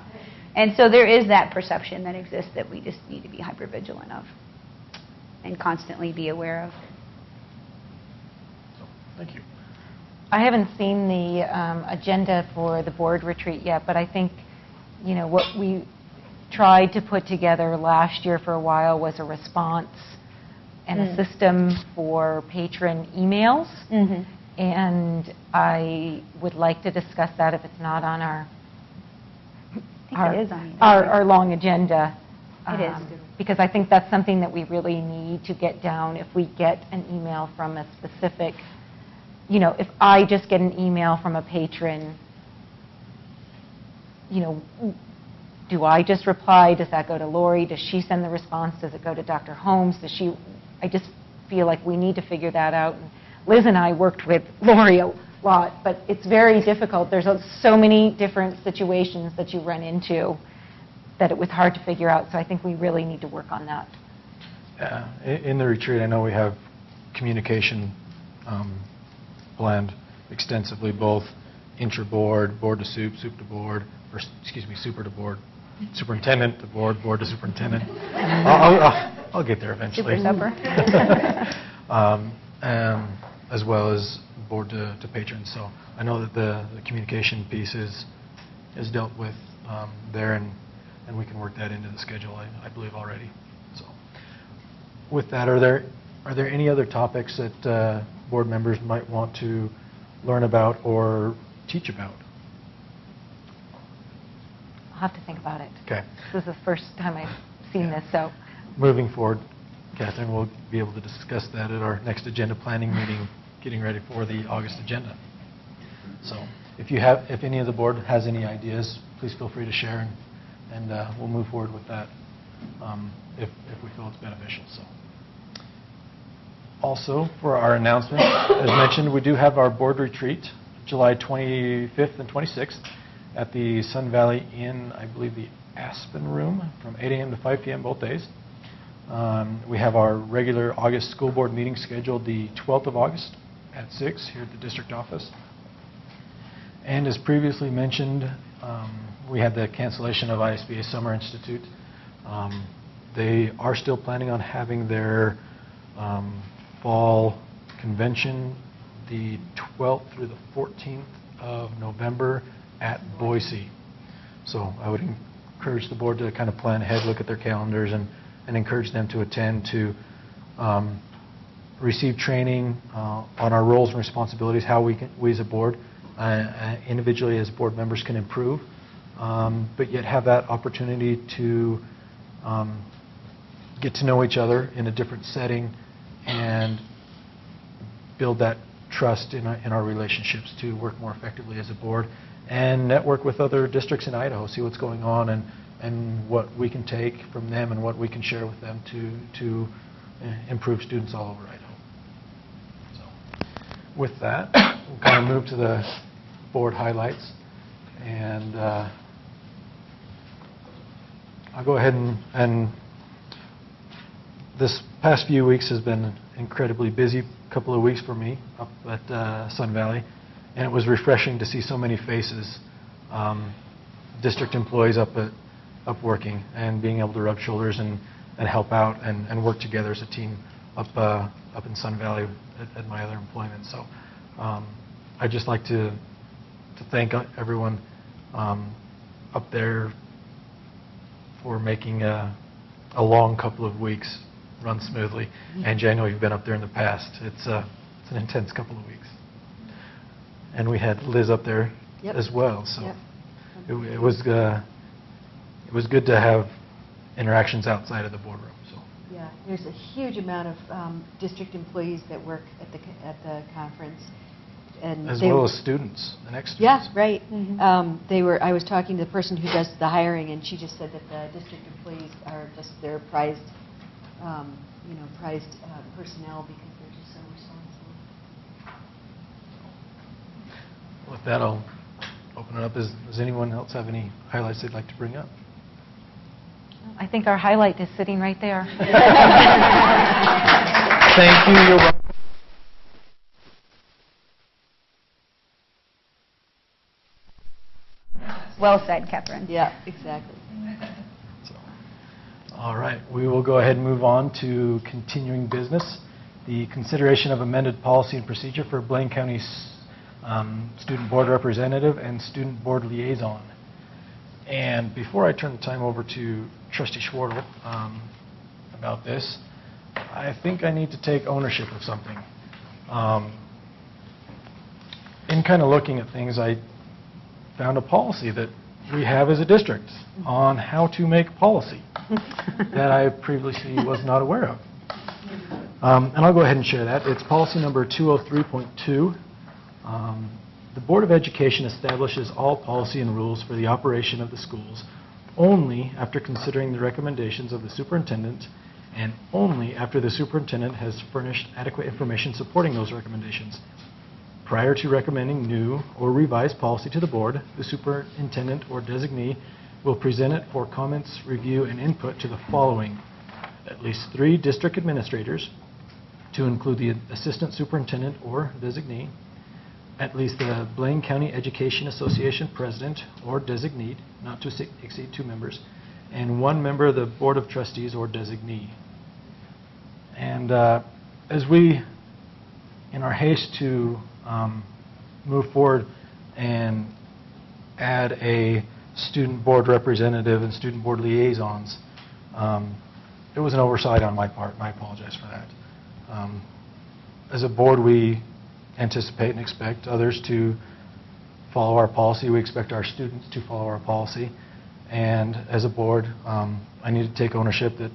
And so there is that perception that exists that we just need to be hypervigilant of and constantly be aware of. Thank you. I haven't seen the agenda for the board retreat yet, but I think, what we tried to put together last year for a while was a response and a system for patron emails. Mm-hmm. And I would like to discuss that if it's not on our long agenda. It is. Because I think that's something that we really need to get down. If we get an email from a specific, if I just get an email from a patron do I just reply? Does that go to Lori? Does she send the response? Does it go to Dr. Holmes? I just feel like we need to figure that out. And Liz and I worked with Lori a lot, but it's very difficult. There's so many different situations that you run into that it was hard to figure out. So I think we really need to work on that. In the retreat, I know we have communication planned extensively, both intra-board, board to soup, soup to board, or excuse me, super to board, superintendent to board, board to superintendent. I'll get there eventually. Super supper. As well as board to patrons. So I know that the communication piece is dealt with there, and we can work that into the schedule, I believe, already. So with that, are there any other topics that board members might want to learn about or teach about? I'll have to think about it. Okay. This is the first time I've seen this, so. Moving forward, Catherine, we'll be able to discuss that at our next agenda planning meeting, getting ready for the August agenda. So if any of the board has any ideas, please feel free to share, and we'll move forward with that if we feel it's beneficial. So. Also, for our announcement, as mentioned, we do have our board retreat, July 25th and 26th, at the Sun Valley Inn, I believe the Aspen Room, from 8 a.m. to 5 p.m. both days. We have our regular August school board meeting scheduled the 12th of August at 6 here at the district office. And as previously mentioned, we had the cancellation of ISBA Summer Institute. They are still planning on having their fall convention the 12th through the 14th of November at Boise. So I would encourage the board to kind of plan ahead, look at their calendars, and encourage them to attend to receive training on our roles and responsibilities, how we as a board, individually as board members can improve, but yet have that opportunity to get to know each other in a different setting and build that trust in our relationships to work more effectively as a board and network with other districts in Idaho, see what's going on and what we can take from them and what we can share with them to improve students all over Idaho. So with that, we'll kind of move to the board highlights, and I'll go ahead and this past few weeks has been an incredibly busy couple of weeks for me up at Sun Valley, and it was refreshing to see so many faces, district employees up working and being able to rub shoulders and help out and work together as a team up in Sun Valley at my other employment. So I'd just like to thank everyone up there for making a long couple of weeks run smoothly. And January, you've been up there in the past. It's an intense couple of weeks. And we had Liz up there as well. So it was good to have interactions outside of the boardroom. So yeah, there's a huge amount of district employees that work at the conference, and as well as students, the next students. Yeah, right. Mm-hmm. I was talking to the person who does the hiring, and she just said that the district employees are just their prized, personnel because they're just so responsible. With that, I'll open it up. Does anyone else have any highlights they'd like to bring up? I think our highlight is sitting right there. Thank you. You're welcome. Well said, Catherine. Yeah, exactly. All right, we will go ahead and move on to continuing business. The consideration of amended policy and procedure for Blaine County Student Board Representative and Student Board Liaison. And before I turn the time over to Trustee Schwartle about this, I think I need to take ownership of something. In kind of looking at things, I found a policy that we have as a district on how to make policy that I previously was not aware of. And I'll go ahead and share that. It's policy number 203.2. The Board of Education establishes all policy and rules for the operation of the schools only after considering the recommendations of the superintendent and only after the superintendent has furnished adequate information supporting those recommendations. Prior to recommending new or revised policy to the board, the superintendent or designee will present it for comments, review, and input to the following: at least 3 district administrators, to include the assistant superintendent or designee, at least the Blaine County Education Association president or designee, not to exceed 2 members, and 1 member of the Board of Trustees or designee. And as we, in our haste to move forward and add a student board representative and student board liaisons, it was an oversight on my part, and I apologize for that. As a board, we anticipate and expect others to follow our policy. We expect our students to follow our policy. And as a board, I need to take ownership that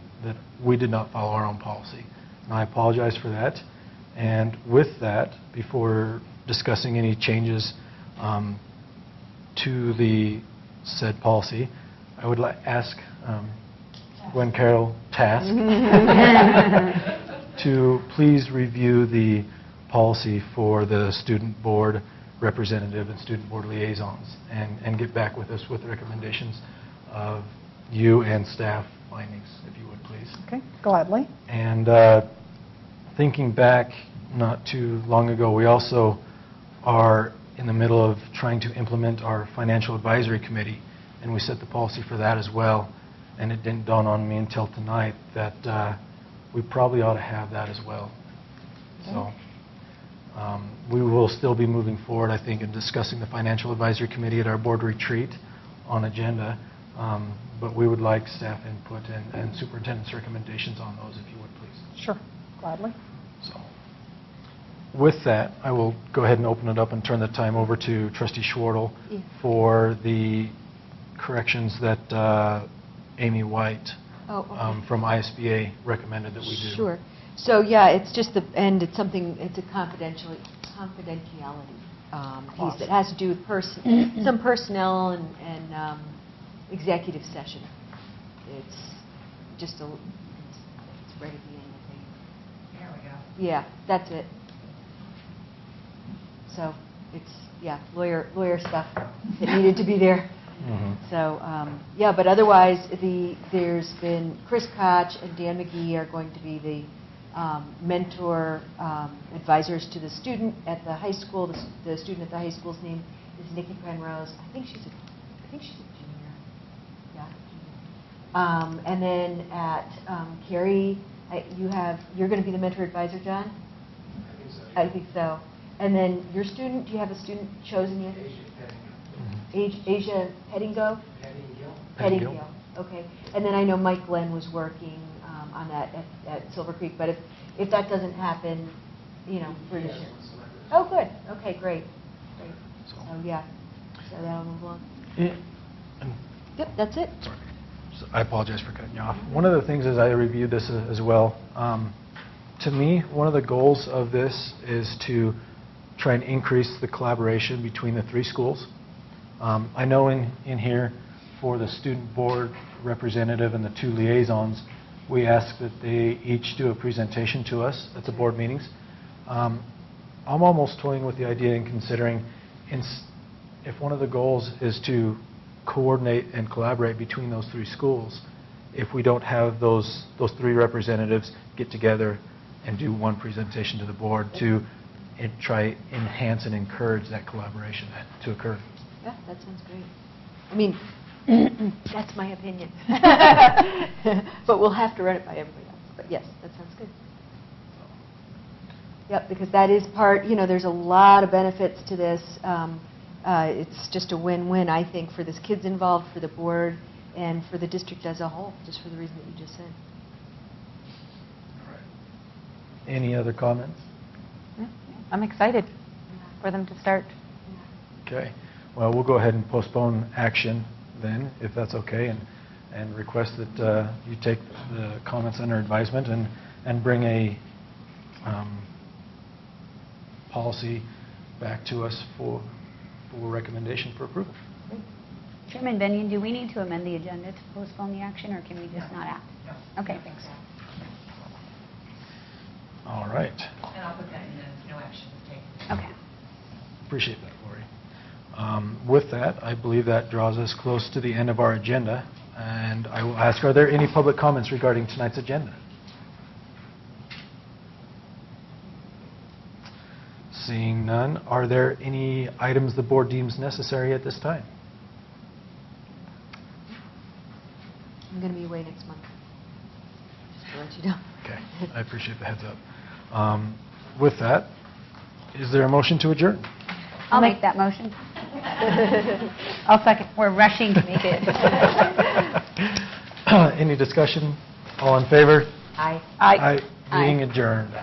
we did not follow our own policy. And I apologize for that. And with that, before discussing any changes to the said policy, I would ask Gwen Carroll Task to please review the policy for the student board representative and student board liaisons and get back with us with recommendations of you and staff findings, if you would, please. Okay, gladly. And thinking back not too long ago, we also are in the middle of trying to implement our financial advisory committee, and we set the policy for that as well. And it didn't dawn on me until tonight that we probably ought to have that as well. So we will still be moving forward, I think, in discussing the financial advisory committee at our board retreat on agenda, but we would like staff input and superintendent's recommendations on those, if you would, please. Sure, gladly. So with that, I will go ahead and open it up and turn the time over to Trustee Schwartle for the corrections that Amy White from ISBA recommended that we do. Sure. So yeah, it's just it's something, it's a confidentiality piece that has to do with some personnel and executive session. It's just it's right at the end, I think. There we go. Yeah, that's it. So it's, yeah, lawyer stuff that needed to be there. So, yeah, but otherwise, there's been Chris Koch and Dan McGee are going to be the mentor advisors to the student at the high school. The student at the high school's name is Nikki Penrose. I think she's a junior. Yeah, junior. And then at Carrie, you're going to be the mentor advisor, John? I think so. I think so. And then your student, do you have a student chosen yet? Asia Pettingill? Pettingill. Okay. And then I know Mike Glenn was working on that at Silver Creek, but if that doesn't happen, you know, we're just... Oh, good. Okay, great. So yeah, so that'll move along. Yep, that's it. Sorry. So I apologize for cutting you off. One of the things as I reviewed this as well, to me, one of the goals of this is to try and increase the collaboration between the 3 schools. I know in here for the student board representative and the 2 liaisons, we ask that they each do a presentation to us at the board meetings. I'm almost toying with the idea and considering if one of the goals is to coordinate and collaborate between those 3 schools, if we don't have those 3 representatives get together and do one presentation to the board to try enhance and encourage that collaboration to occur. Yeah, that sounds great. I mean, that's my opinion. But we'll have to run it by everybody else. But yes, that sounds good. Yep, because that is part, you know, there's a lot of benefits to this. It's just a win-win, I think, for the kids involved, for the board, and for the district as a whole, just for the reason that you just said. All right. Any other comments? I'm excited for them to start. Okay. Well, we'll go ahead and postpone action then, if that's okay, and request that you take the comments under advisement and bring a policy back to us for recommendation for approval. Chairman Benyon, do we need to amend the agenda to postpone the action, or can we just not act? Okay, thanks. All right. And I'll put that in the no action taken. Okay. Appreciate that, Lori. With that, I believe that draws us close to the end of our agenda, and I will ask, are there any public comments regarding tonight's agenda? Seeing none, are there any items the board deems necessary at this time? I'm going to be away next month, just to let you know. Okay, I appreciate the heads up. With that, is there a motion to adjourn? I'll make that motion. I'll second. We're rushing to make it. Any discussion? All in favor? Aye. Aye. Meeting adjourned.